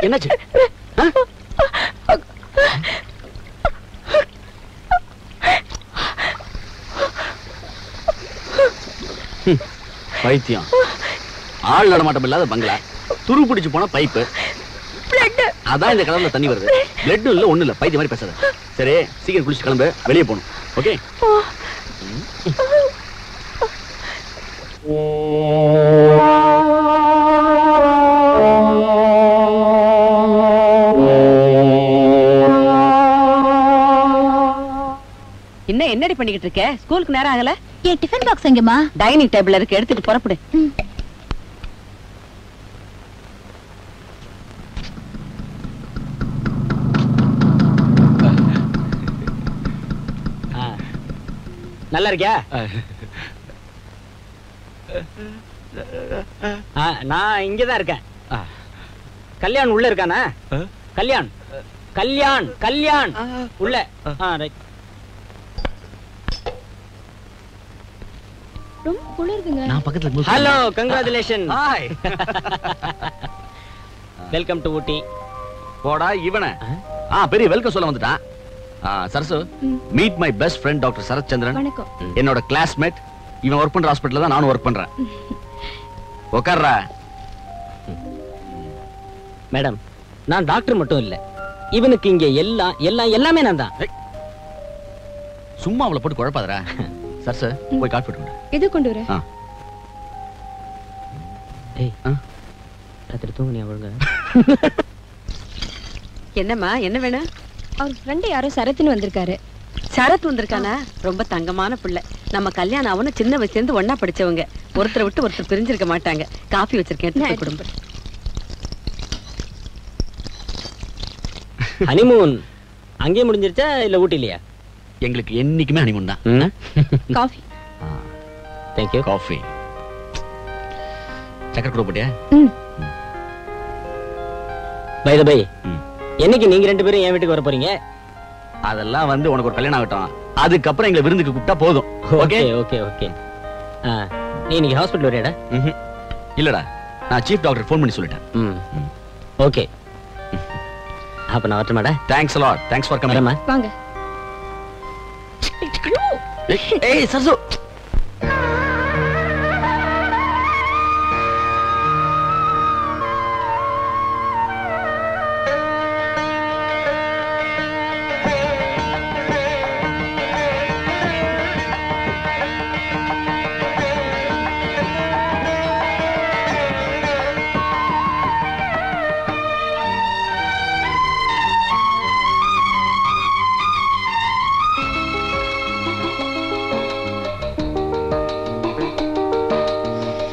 Speaker 4: என்னாச்சு? பைத்தியம். ஆள் நடமாட்டம் இல்லாத பங்களா, துரு பிடிச்சு போன பைப்பு, அதான் இந்த கலர்ல தண்ணி வருது. பிளட் இல்ல, ஒண்ணு இல்ல. பைத்திய மாதிரி பேசாத. சரி, சீக்கிரம் குளிச்சு கிளம்பு, வெளியே போகணும். ஓகே?
Speaker 2: இன்னும் என்னடி பண்ணிக்கிட்டு இருக்க? ஸ்கூலுக்கு நேரம் ஆகல?
Speaker 1: என் டிஃபன் பாக்ஸ் எங்கம்மா?
Speaker 2: டைனிங் டேபிள்ல இருக்கு, எடுத்துட்டு புறப்படு.
Speaker 6: நல்லா இருக்கியா? நான் இங்கதான் இருக்கேன். கல்யாண் உள்ள இருக்கானா? கல்யாண் கல்யாண் கல்யாண் உள்ள.
Speaker 1: ரொம்ப குளிருதுங்க.
Speaker 4: நான் பக்கத்துல.
Speaker 6: Hello, congratulation. Hi. Welcome to Ooty.
Speaker 4: போடா இவன. பெரிய வெல்கம் சொல்ல வந்துட்டான். Sarasu, meet my best friend doctor Sarath Chandran.
Speaker 1: வணக்கம்.
Speaker 4: என்னோட கிளாஸ்மேட். இவன் ஒர்க் பண்ற ஹாஸ்பிடல்ல தான் நானும் ஒர்க் பண்றேன். உட்கார்றா.
Speaker 6: மேடம், நான் டாக்டர் மட்டும் இல்ல, இவனுக்கு இங்க எல்லாமே நான் தான்.
Speaker 4: சும்மா அவளை போட்டு குழப்பாதடா. சரசு, போய் காஃபி போட்டு
Speaker 1: எது கொண்டு வர?
Speaker 6: ஏய், ராத்திரி தூங்குனியா ஒழுங்கா?
Speaker 2: என்னம்மா, என்ன வேணும்?
Speaker 1: அவர் ஃப்ரெண்ட் யாரோ சரத்னு வந்திருக்காரு.
Speaker 2: சரத் வந்திருக்கானா? ரொம்ப தங்கமான பிள்ளை. நம்ம கல்யாணம் அவனும் சின்ன வயசுல இருந்து ஒன்னா படிச்சவங்க. ஒருத்தரை விட்டு ஒருத்தர் பிரிஞ்சிருக்க மாட்டாங்க. காஃபி வச்சிருக்கேன், குடும்பம்.
Speaker 6: ஹனிமூன் அங்கேயே முடிஞ்சிருச்சா இல்ல ஊட்டிலையா?
Speaker 4: எங்களுக்கு என்னைக்குமே ஹனிமூன் தான்.
Speaker 1: காஃபி.
Speaker 6: Thank you.
Speaker 4: காஃபி. சக்கரை கூட போட்டியா?
Speaker 6: பை தி பை, என்னைக்கு நீங்க ரெண்டு பேரும் என் வீட்டுக்கு வர போறீங்க?
Speaker 4: அதெல்லாம் வந்து உனக்கு ஒரு கல்யாணம் ஆகட்டும், அதுக்கப்புறம் எங்களை விருந்துக்கு கூப்பிட்டா போதும்.
Speaker 6: Okay okay okay. நீ இன்னைக்கு ஹாஸ்பிடல் வரையடா?
Speaker 4: இல்லடா, நான் சீஃப் டாக்டர் ஃபோன் பண்ணி சொல்லிட்டேன்.
Speaker 6: ஓகே, அப்ப நான் வரட்டுமாடா?
Speaker 4: Thanks a lot. Thanks for coming.
Speaker 6: வரேம்மா.
Speaker 1: வாங்க.
Speaker 4: ஏய் சரசு,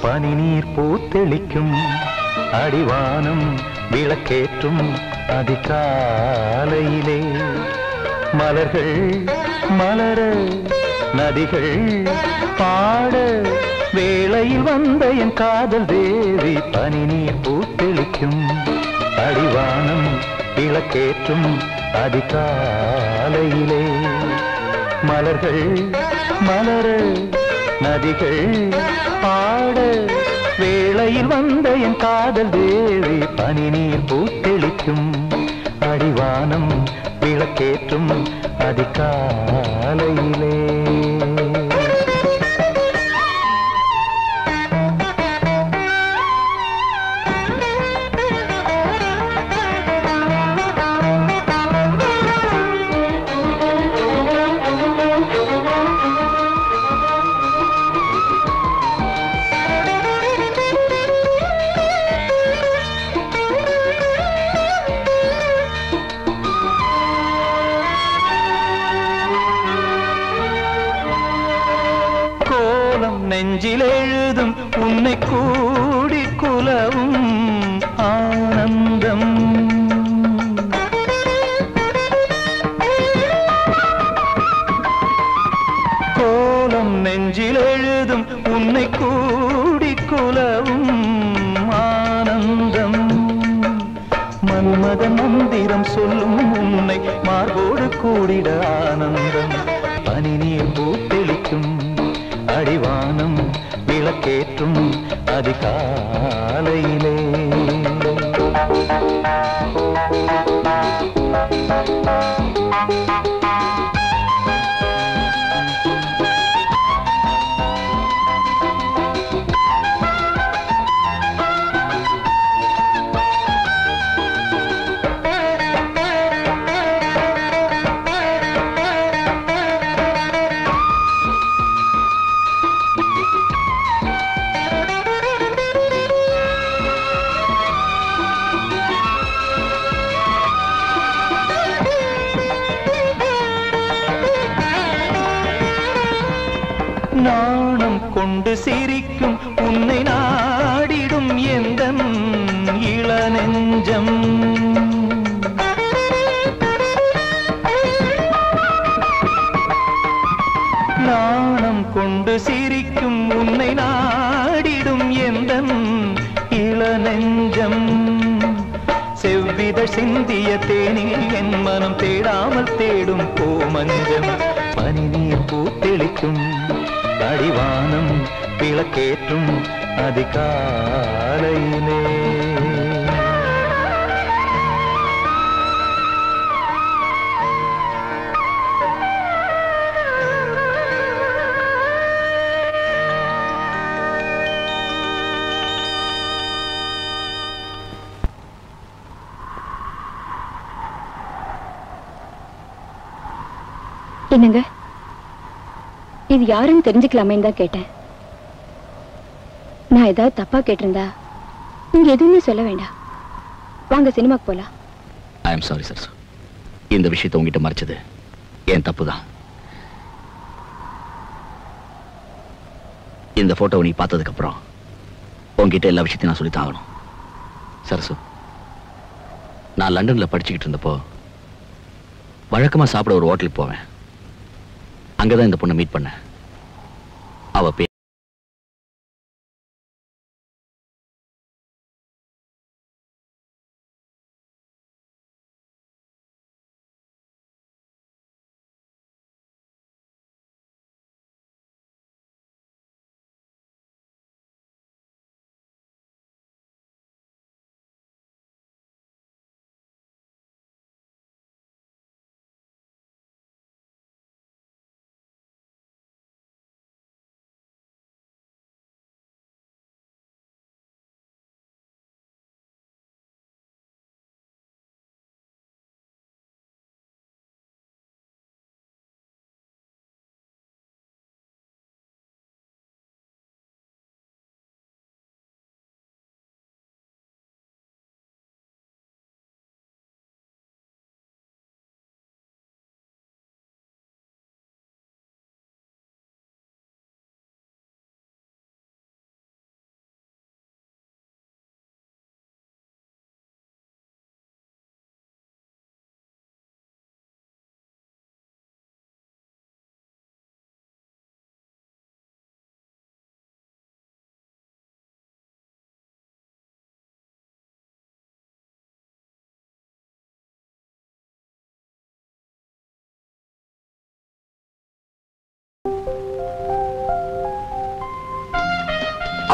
Speaker 7: பனிநீர் பூத்தெளிக்கும் அடிவானம் விளக்கேற்றும் அதிகாலையிலே மலர்கள் மலர நதிகள் பாட வேளையில் வந்த என் காதல் தேவி. பனிநீர் பூத்தெளிக்கும் அடிவானம் விளக்கேற்றும் அதிகாலையிலே மலர்கள் மலர நதிகள் பாட வேளையில் வந்த என் காதல் தேவி. பனிநீர் பூத்தெளிக்கும் அடிவானம் விளக்கேற்றும் அதிகாலையிலே. நெஞ்சில் எழுதும் உன்னை கூடி குலவும் ஆனந்தம். கோலம் நெஞ்சில் எழுதும் உன்னை கூடி குலவும் ஆனந்தம். மன்மத மந்திரம் சொல்லும் உன்னை மார்போடு கூடிட ஆனந்தம். பனிநீர் பூத்தெளிக்கும் அடிவானம் விளக்கேற்றும் அதிகாலையிலே. நாணம் கொண்டு சிரிக்கும் உன்னை நாடிடும் எந்தன் இளநெஞ்சம். நாணம் கொண்டு சிரிக்கும் உன்னை நாடிடும் எந்தன் இளநெஞ்சம். செவ்விதழ் சிந்திய தேனில் என் மனம் தேடாமல் தேடும் கோமஞ்சம். பனிநீர் பூத்தெளிக்கும் அடிவானம் விளக்கேற்றும் அதிகாலையிலே.
Speaker 1: என்னங்க, இது யாருன்னு தெரிஞ்சுக்கலாமேன்னு தான் கேட்டேன். நான் ஏதாவது தப்பா கேட்டிருந்தா நீங்க எதுவுமே சொல்ல வேண்டாம். வாங்க சினிமாக்கு போலாம்.
Speaker 4: I am sorry sir. இந்த விஷயத்தை உங்ககிட்ட மறைச்சது என் தப்புதான். இந்த போட்டோவை நீ பார்த்ததுக்கு அப்புறம் உங்ககிட்ட எல்லா விஷயத்தையும் நான் சொல்லித்தான் ஆகணும். சரசு, நான் லண்டன்ல படிச்சுக்கிட்டு இருந்தப்போ வழக்கமா சாப்பிட ஒரு ஹோட்டலுக்கு போவேன். அங்கதான் இந்த பொண்ணை மீட் பண்ணேன். அவ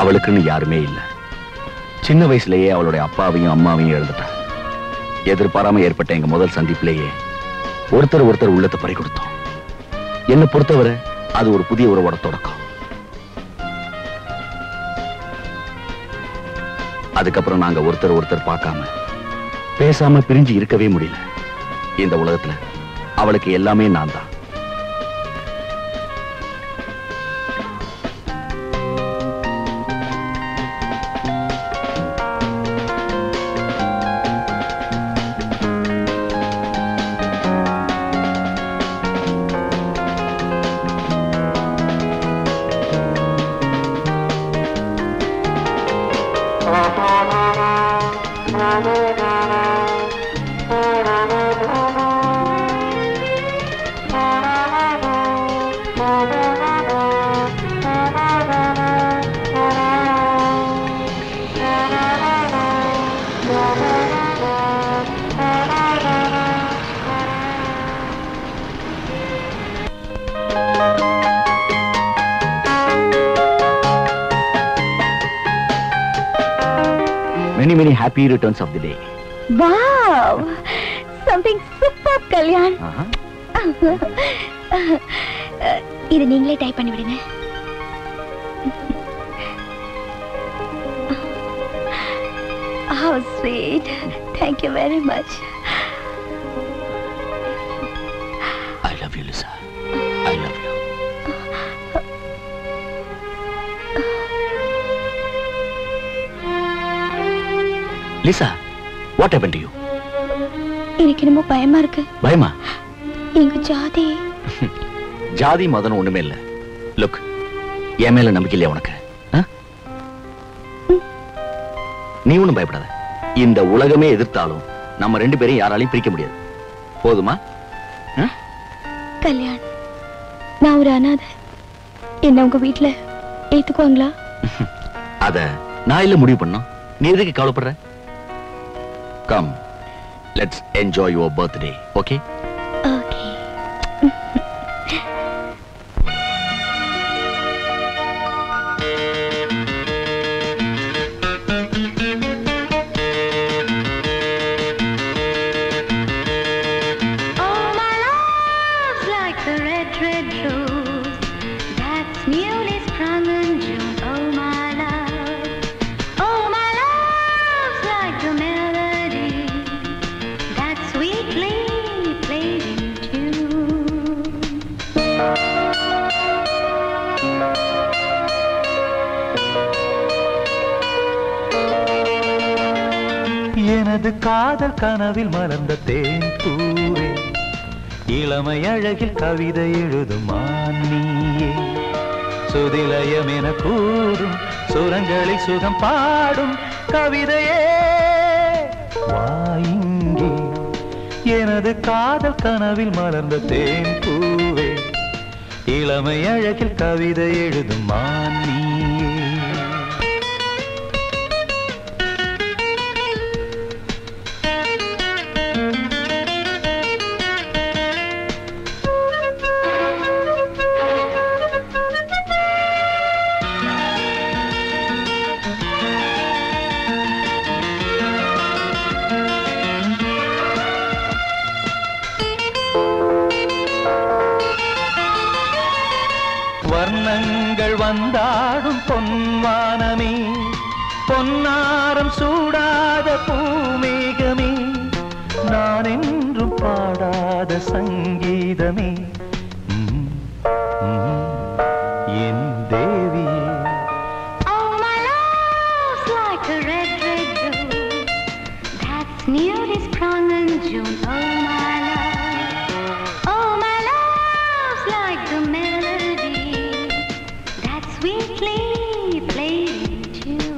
Speaker 4: அவளுக்குன்னு யாருமே இல்ல. சின்ன வயசுலயே அவளுடைய அப்பாவையும் அம்மாவையும் எழுந்துட்டா. எதிர்பாராம ஏற்பட்ட எங்க முதல் சந்திப்பிலேயே ஒருத்தர் உள்ளத்தை பறி கொடுத்தோம். என்னை பொறுத்தவரை அது ஒரு புதிய உறவோட தொடக்கம். அதுக்கப்புறம் நாங்க ஒருத்தர் பார்க்காம பேசாம பிரிஞ்சு இருக்கவே முடியல. இந்த உலகத்துல அவளுக்கு எல்லாமே நான் தான். Many happy returns of the day.
Speaker 1: Wow! Something superb, Kalyan. இது நீங்களே டைப் பண்ணி விடுங்க. How sweet. Thank you very much.
Speaker 4: I love you, Lisa. I love you. Lisa, what happened to you?
Speaker 1: எனக்கு என்னமோ பயமா இருக்கு.
Speaker 4: பயமா?
Speaker 1: எங்க ஜாதி.
Speaker 4: ஜாதி மதம் ஒண்ணுமே இல்ல. லுக், என் மேல நம்பிக்கை இல்லையா உனக்கு? நீ ஒண்ணும் பயப்படாத. இந்த உலகமே எதிர்த்தாலும் நம்ம ரெண்டு பேரையும் யாராலையும் பிரிக்க முடியாது. போதுமா?
Speaker 1: கல்யாண், நான் ஒரு அனாதை. என்ன உங்க வீட்டுல ஏத்துக்குவாங்களா?
Speaker 4: அத நான் இல்ல முடிவு பண்ணோம். நீ எதுக்கு கவலைப்படுற? Come, let's enjoy your birthday, okay?
Speaker 1: Okay.
Speaker 7: எனது காதல் கனவில் மலர்ந்த தேன் பூவே, இளமை அழகில் கவிதை எழுதும் மான்னியே, சுதிலயம் என கூடும் சுரங்களில் சுகம் பாடும் கவிதையே வா இங்கே. எனது காதல் கனவில் மலர்ந்த தேன் பூவே, இளமை அழகில் கவிதை எழுதும் மான்னியே. வர்ணங்கள் வந்தாடும் பொன்வானமே, பொன்னாரம் சூடாத பூமேகமே, நான் என்றும் பாடாத சங்கீதமே என் தேவியே.
Speaker 8: Oh, my love's like a red, red rose that's newly sprung in June. Oh, my love. Oh, my love's like the melody that sweetly played in tune.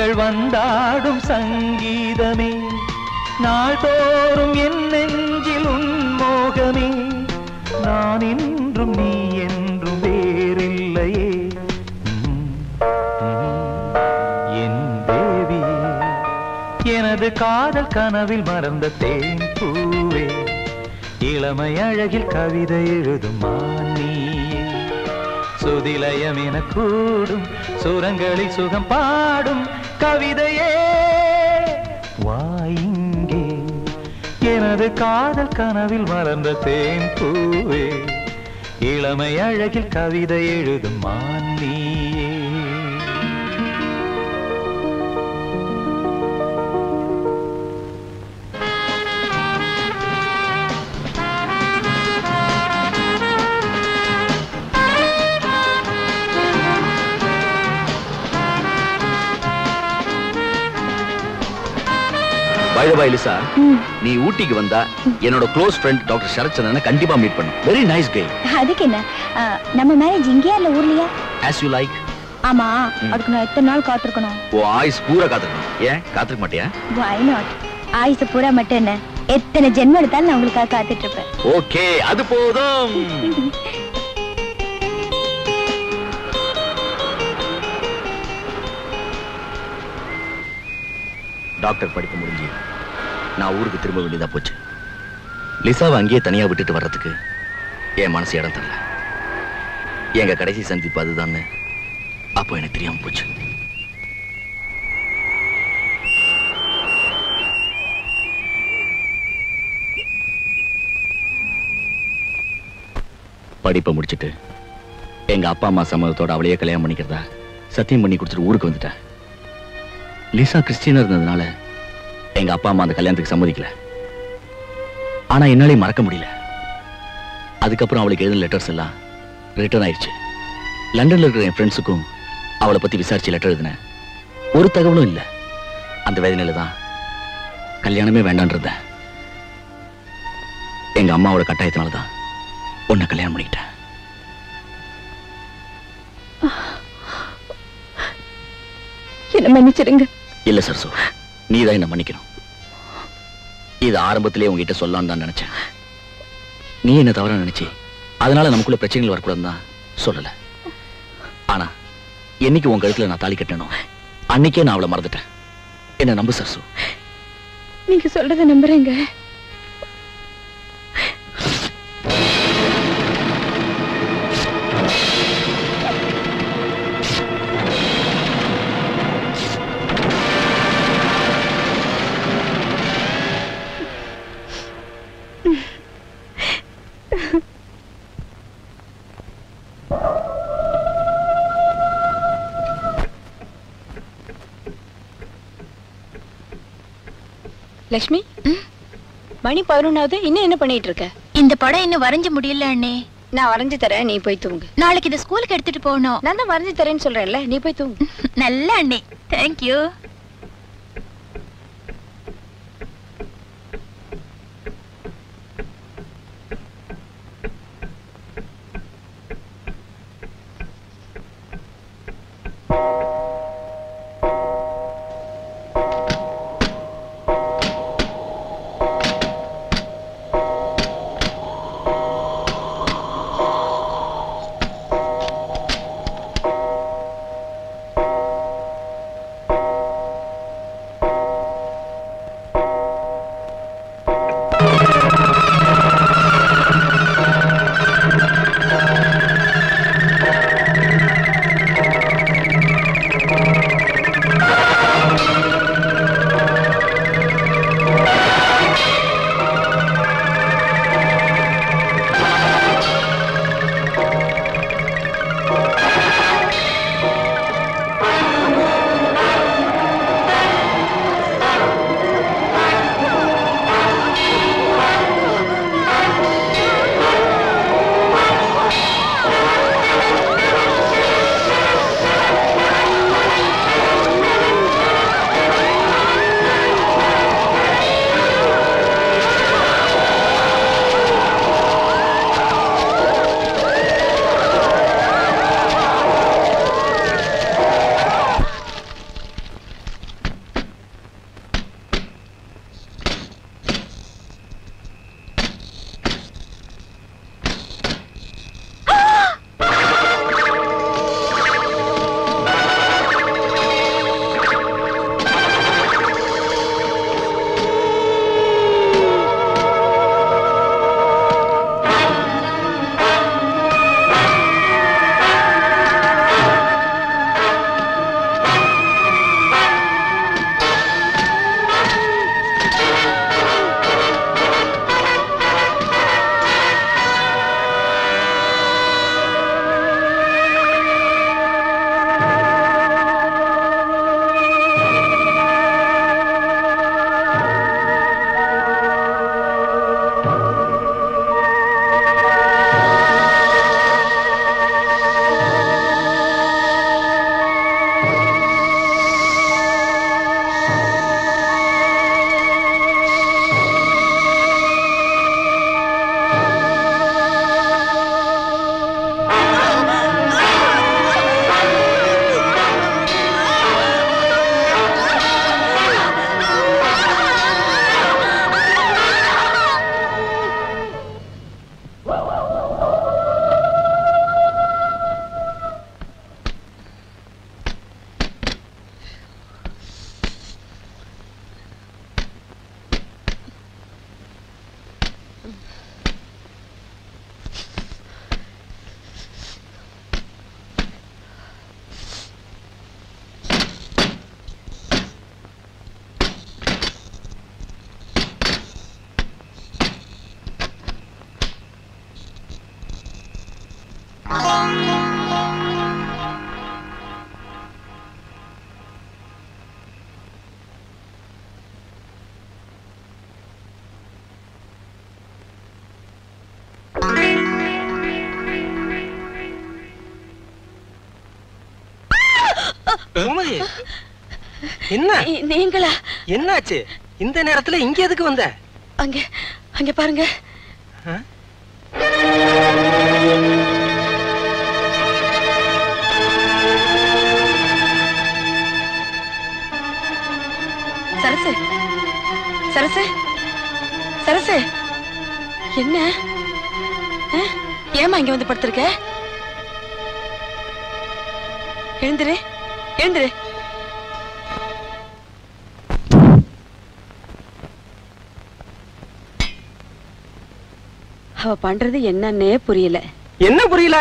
Speaker 7: கரங்கள் வந்தாடும் சங்கீதமே நாள்தோறும் என் நெஞ்சில் உன்மோகமே நான் என்றும் நீ என்றும் வேறில்லையே என் தேவியே எனது காதல் கனவில் மறந்த தேன் பூவே இளமை அழகில் கவிதை எழுதும் மானியே சுதிலயம் என கூடும் சுரங்களில் சுகம் பாடும் கவிதையே வாயிங்கே எனது காதல் கனவில் மலர்ந்த தேன் பூவே இளமை அழகில் கவிதை எழுதும் மானியே
Speaker 4: லிசா நீ ஊட்டிக்கு வந்தா என்னோட க்ளோஸ் ஃப்ரெண்ட் டாக்டர் சரத்சந்திரனை கண்டிப்பா மீட் பண்ணு. Very nice guy.
Speaker 1: அதுக்கு என்ன நம்ம மேரேஜ் இங்கேயா இல்ல ஊர்லயா?
Speaker 4: as you like.
Speaker 1: ஆமா அதுக்கு நான் எத்தனை நாள் காத்திருக்கணும்?
Speaker 4: ஓ ஆயுஸ் பூரா காத்திருக்கணும். ஏன் காத்திருக்க மாட்டியா?
Speaker 1: why not? ஆயுஸ் பூரா மட்டும் என்ன எத்தனை ஜென்மம் எடுத்தாலும் நான் உங்களுக்காக காத்துட்டு இருப்பேன்.
Speaker 4: ஓகே அது போதும். டாக்டர் படிப்பு முடிஞ்சு நான் ஊருக்கு திரும்ப வேண்டியதா போச்சு. லிசாவை அங்கேயே தனியா விட்டுட்டு வர்றதுக்கு என் மனசு இடம் தரல. எங்க கடைசி சந்திப்பு அதுதான் அப்போ எனக்கு தெரியாம போச்சு. படிப்பை முடிச்சுட்டு எங்க அப்பா அம்மா சம்மதத்தோட அவளையே கல்யாணம் பண்ணிக்கிறதா சத்தியம் பண்ணி கொடுத்துட்டு ஊருக்கு வந்துட்டேன். லிசா கிறிஸ்டியனா இருந்ததுனால எங்க அப்பா அம்மா அந்த கல்யாணத்துக்கு சம்மதிக்கல. ஆனா என்னாலே மறக்க முடியல. அதுக்கப்புறம் அவளுக்கு எழுதின லெட்டர்ஸ் எல்லாம் ரிட்டர்ன் ஆயிடுச்சு. லண்டன்ல இருக்கிற என் ஃப்ரெண்ட்ஸுக்கும் அவளை பத்தி விசாரிச்சு லெட்டர் எழுதினேன். ஒரு தகவலும் இல்லை. அந்த வேதனையில தான் கல்யாணமே வேண்டான்றேன். எங்க அம்மாவோட கட்டாயத்தினாலதான் உன்னை கல்யாணம் பண்ணிக்கிட்டேன்.
Speaker 1: என்ன மன்னிச்சிடுங்க.
Speaker 4: இல்ல சரசு, நீதான் என்ன மன்னிக்கணும். இது ஆரம்பத்திலே உங்ககிட்ட சொல்லலாம்னு தான் நினைச்சேன். நீ என்ன தவறா நினைச்சி அதனால நமக்குள்ள பிரச்சனைகள் வரக்கூடாதுன்னு தான் சொல்லல. ஆனா என்னைக்கு உன் கழுத்துல நான் தாலி கட்டணும் அன்னைக்கே நான் அவளை மறந்துட்டேன். என்ன நம்பு சரசு.
Speaker 1: நீங்க சொல்றத நம்புறேங்க.
Speaker 2: லட்சுமி, மணி 11 இன்னும் என்ன பண்ணிட்டு இருக்க?
Speaker 1: இந்த படம் இன்னும் வரைஞ்சு முடியல அண்ணே.
Speaker 2: நான் வரைஞ்சு தரேன், நீ போய் தூங்கு.
Speaker 1: நாளைக்கு இத ஸ்கூலுக்கு எடுத்துட்டு போகணும்.
Speaker 2: நான் தான் வரைஞ்சு தரேன்னு சொல்றேன்ல, நீ போய் தூங்கு.
Speaker 1: நல்ல அண்ணே, தேங்க்யூ.
Speaker 3: கோமதி என்ன
Speaker 2: நீங்களா?
Speaker 3: என்னாச்சு இந்த நேரத்துல இங்க எதுக்கு வந்த?
Speaker 2: அங்க அங்க பாருங்க. சரசு சரசு சரசு என்ன? ஏமா இங்க வந்து படுத்திருக்க? எழுந்துரு எழுந்துரு. அவ பண்றது என்னன்னே புரியல.
Speaker 3: என்ன புரியல?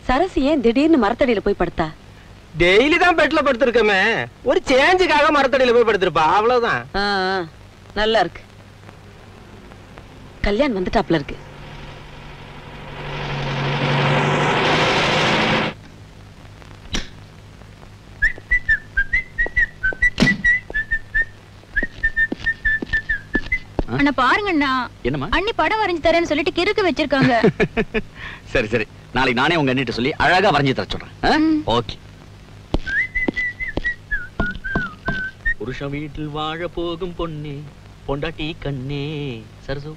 Speaker 2: சரசு ஏன் திடீர்னு மரத்தடியில போய் படுத்தா?
Speaker 3: டெய்லி தான் பெட்ல படுத்திருக்கமே, ஒரு சேஞ்சுக்காக மரத்தடியில போய் படுத்திருப்பா, அவ்வளவுதான்.
Speaker 2: நல்லா இருக்கு. கல்யாணம் வந்துட்டாப்ல இருக்கு.
Speaker 1: அண்ணா பாருங்கண்ணா.
Speaker 4: என்னம்மா?
Speaker 1: அண்ணி படம் வரைஞ்சு தரேன்னு சொல்லிட்டு கிறுக்கு வச்சிருக்காங்க.
Speaker 4: சரி சரி, நாளைக்கு நானே உங்க அண்ணிட்ட சொல்லி அழகா வரைஞ்சு தர சொல்றேன். ஓகே. புருஷன் வீட்டில் வாழ போகும் பொண்ணே, பொண்டாட்டி கண்ணே. சரசு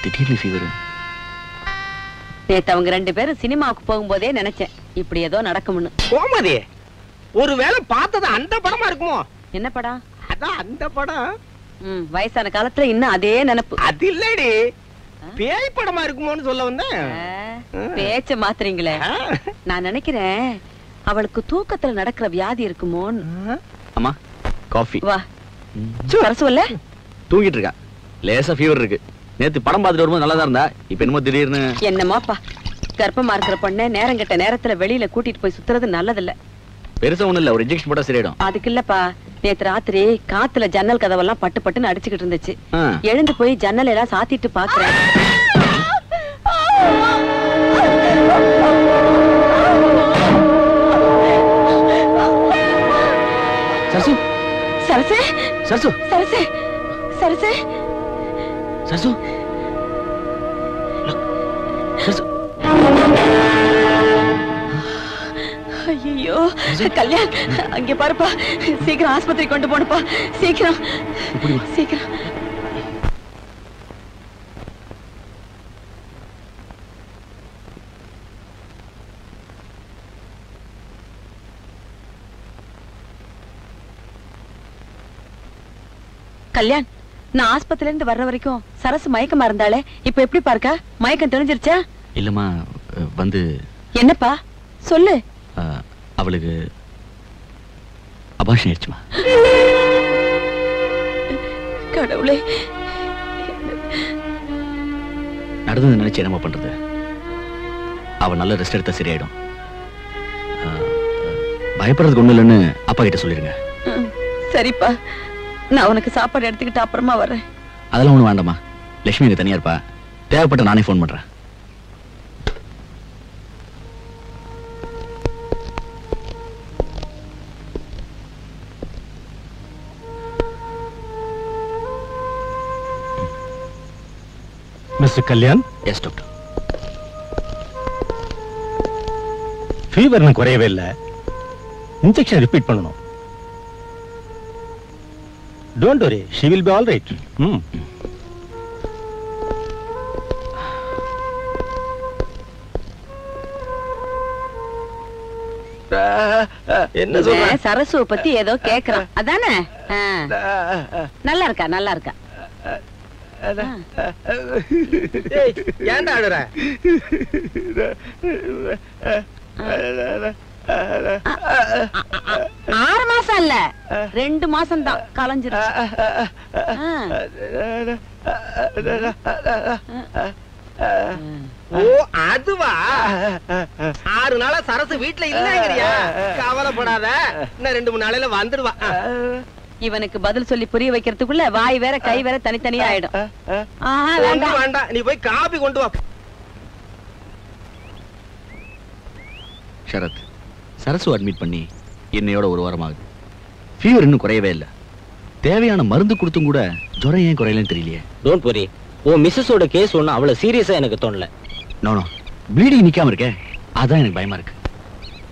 Speaker 4: திடீர்னு ஃபீவர்.
Speaker 2: நேத்து அவங்க 2 பேரும் சினிமாவுக்கு போகும்போதே நினைச்சேன் இப்படி ஏதோ நடக்கும்னு.
Speaker 3: கோமதி, ஒருவேளை பார்த்தது அந்த படமா இருக்குமோ?
Speaker 2: என்ன படம்?
Speaker 3: அதான் அந்த படம்.
Speaker 2: வயசான காலத்துல இன்னும் அதே நினைப்பு.
Speaker 3: அது இல்லடி, பேய் படமா இருக்குமோன்னு சொல்ல வந்தேன்.
Speaker 2: பேச்ச மாத்துறீங்களே. நான் நினைக்கிறேன் அவளுக்கு தூக்கத்துல நடக்கிற வியாதி இருக்குமோன்னு.
Speaker 4: அம்மா காஃபி.
Speaker 2: வா. சரசுவல்ல
Speaker 4: தூங்கிட்டு இருக்கா, லேசா ஃபீவர் இருக்கு. நேத்து படம் பார்த்துட்டு வரும்போது நல்லா தான் இருந்தா, இப்ப என்னமோ திடீர்னு.
Speaker 2: என்னமாப்பா, கர்ப்பமா இருக்கிற பொண்ணை நேரம் கெட்ட நேரத்துல வெளியில கூட்டிட்டு போய் சுத்துறது நல்லதில்ல.
Speaker 4: பெருசா ஒண்ணு இல்ல, ஒரு இன்ஜெக்ஷன் போட்டா சரியாயிடும்.
Speaker 2: அதுக்கு இல்லப்பா, நேத்து ராத்திரி காத்துல ஜன்னல் கதவெல்லாம் பட்டு பட்டுன்னு அடிச்சுக்கிட்டு இருந்துச்சு. எழுந்து போய் ஜன்னல் எல்லாம் சாத்திட்டு பாக்குறேன்.
Speaker 4: சரசு
Speaker 2: சரசு
Speaker 4: சரசு
Speaker 2: சரசு சரசு
Speaker 4: சரசு சரசு.
Speaker 2: ஐயோ கல்யாண், அங்க பாருப்பா, சீக்கிரம் ஆஸ்பத்திரி கொண்டு போனப்பா, சீக்கிரம் சீக்கிரம். கல்யாண், நான் ஆஸ்பத்திரில இருந்து வர்ற வரைக்கும் சரசு மயக்கமா இருந்தாலே, இப்ப எப்படி பார்க்க? மயக்கம் தெரிஞ்சிருச்சா?
Speaker 4: இல்லம்மா, வந்து
Speaker 2: என்னப்பா சொல்லு.
Speaker 4: அவளுக்கு அபாஷன் ஆயிடுச்சுமா.
Speaker 2: கடவுளே,
Speaker 4: நடந்தது நினைச்சு என்னமா பண்றது? அவ நல்ல ரெஸ்ட் எடுத்தா சரியாயிடும். பயப்படுறதுக்கு ஒண்ணு இல்லைன்னு அப்பா கிட்ட சொல்லிருங்க.
Speaker 2: சரிப்பா, நான் உனக்கு சாப்பாடு எடுத்துக்கிட்டு அப்புறமா வரேன்.
Speaker 4: அதெல்லாம் ஒண்ணு வேண்டாமா, லட்சுமி இங்க தனியா இருப்பா, தேவைப்பட்ட நானே போன் பண்றேன்.
Speaker 3: Mister Kalyan.
Speaker 4: Yes doctor.
Speaker 3: Fever குறையவே இல்லை, இன்ஜெக்ஷன் ரிப்பீட் பண்ணணும். Don't worry, she will be all right. என்ன சொல்ற?
Speaker 2: சரசுவ பத்தி ஏதோ கேக்குறான், அதானே? நல்லா இருக்கா, நல்லா இருக்கா.
Speaker 3: ஏன்டா அழுற?
Speaker 2: 6 மாசம் இல்ல, 2 மாசம் தான் கலைஞ்சிருச்சு.
Speaker 3: ஓ அதுவா? 6 நாளா சரசு வீட்டுல இல்லங்கறியா? கவலைப்படாத, இன்னும் 2-3 நாளையில வந்துடுவா.
Speaker 2: இவனுக்கு பதில் சொல்லி புரிய வைக்கிறதுக்குள்ள வாய் வேற கை வேற தனித்தனியா ஆயிடும்.
Speaker 3: வேண்டாம், நீ போய் காபி கொண்டு வா.
Speaker 4: சரத், சரசு அட்மிட் பண்ணி என்னையோட 1 வாரம் ஆகுது. ஃபீவர் இன்னும் குறையவே இல்லை. தேவையான மருந்து கொடுத்தும் கூட ஜுரம் ஏன் குறையலன்னு தெரியலையே.
Speaker 6: டோன்ட் வரி, உன் மிஸ்ஸஸோட கேஸ் ஒன்றும் அவ்வளவு சீரியஸா எனக்கு தோணல.
Speaker 4: நோ ப்ளீடிங் நிக்காம இருக்கே, அதான் எனக்கு பயமா இருக்கு.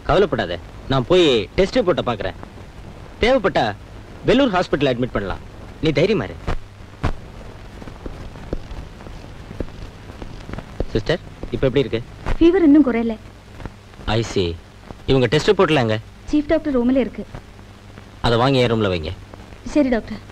Speaker 6: கவலைப்படாத, நான் போய் டெஸ்ட் ரிப்போர்ட்டை பார்க்கறேன். தேவைப்பட்டா வெள்ளூர் ஹாஸ்பிட்டல் அட்மிட் பண்ணலாம். நீ தைரியமா இரு. சிஸ்டர், இப்போ எப்படி இருக்கு?
Speaker 1: ஃபீவர் இன்னும் குறையல.
Speaker 6: ஐ சி. இவங்க டெஸ்ட் ரிப்போர்ட்ல எங்க?
Speaker 1: சீஃப் டாக்டர் ரூம்ல இருக்கு.
Speaker 6: அதை வாங்கி என் ரூம்ல வைங்க.
Speaker 1: சரி டாக்டர்.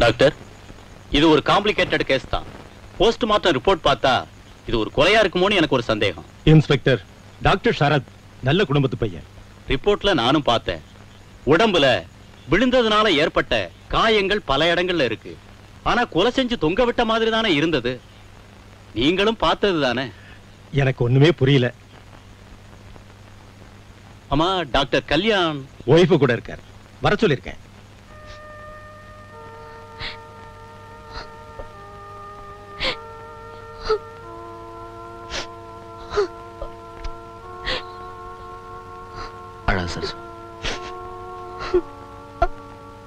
Speaker 9: டாக்டர், இது ஒரு காம்ப்ளிகேட்டட் கேஸ் தான். போஸ்ட்மார்ட்டம் ரிப்போர்ட் பார்த்தா இது ஒரு கொலையா இருக்குமோன்னு எனக்கு ஒரு சந்தேகம்.
Speaker 3: இன்ஸ்பெக்டர், டாக்டர் சரத் நல்ல குடும்பத்து பையன்.
Speaker 9: ரிப்போர்ட்ல நானும் பார்த்தேன். உடம்புல விழுந்ததுனால ஏற்பட்ட காயங்கள் பல இடங்கள்ல இருக்கு. ஆனா கொலை செஞ்சு தொங்க விட்ட மாதிரி தானே இருந்தது. நீங்களும் பார்த்தது தானே?
Speaker 3: எனக்கு ஒண்ணுமே புரியல.
Speaker 9: ஆமா, டாக்டர் கல்யாண்
Speaker 3: ஒய்ஃபு கூட இருக்கார். வர சொல்லிருக்கேன்.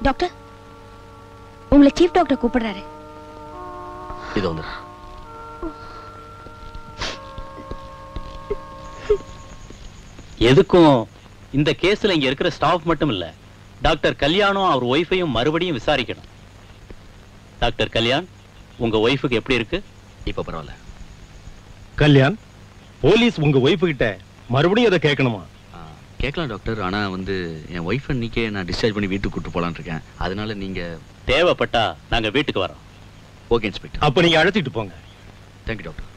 Speaker 1: டாக்டர், உங்களை சீஃப் டாக்டர் கூப்பிடுறாரு.
Speaker 4: இது வந்து
Speaker 9: எதுக்கும் இந்த கேஸ்ல இங்க இருக்கிற ஸ்டாஃப் மட்டும் இல்ல, டாக்டர் கல்யாணும் அவர் ஒய்ஃபையும் மறுபடியும் விசாரிக்கணும். டாக்டர் கல்யாண், உங்க ஒய்ஃபுக்கு எப்படி இருக்கு?
Speaker 4: இப்ப பரவாயில்ல.
Speaker 3: கல்யாண், போலீஸ் உங்க ஒய்ஃபு கிட்ட மறுபடியும் அதை கேட்கணுமா?
Speaker 4: கேட்கலாம் டாக்டர். ஆனா வந்து என் ஒய்ஃப் இன்னைக்கே நான் டிஸ்சார்ஜ் பண்ணி வீட்டுக்கு கூட்டு போலான்னு இருக்கேன். அதனால நீங்க
Speaker 9: தேவைப்பட்டா நாங்க வீட்டுக்கு வரோம்.
Speaker 4: Okay inspector.
Speaker 3: அப்ப நீங்க அழைச்சிட்டு போங்க.
Speaker 4: Thank you doctor.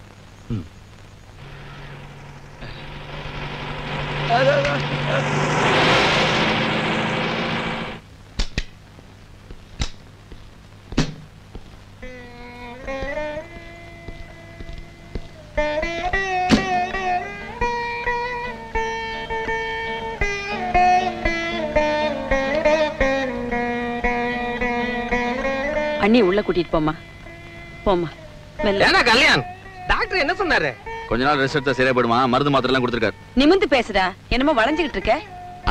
Speaker 2: அண்ணி உள்ள கூட்டிட்டு போமா. போமா.
Speaker 3: ஏன்னா கல்யாண், டாக்டர் என்ன சொன்னாரு?
Speaker 4: கொஞ்ச நாள் ரெஸ்ட் எடுத்தா சரியா போயிடுமா? மருந்து மாத்திரை எல்லாம் கொடுத்திருக்காரு.
Speaker 2: நிமிந்து பேசுடா, என்னமோ வளைஞ்சுகிட்டு இருக்க.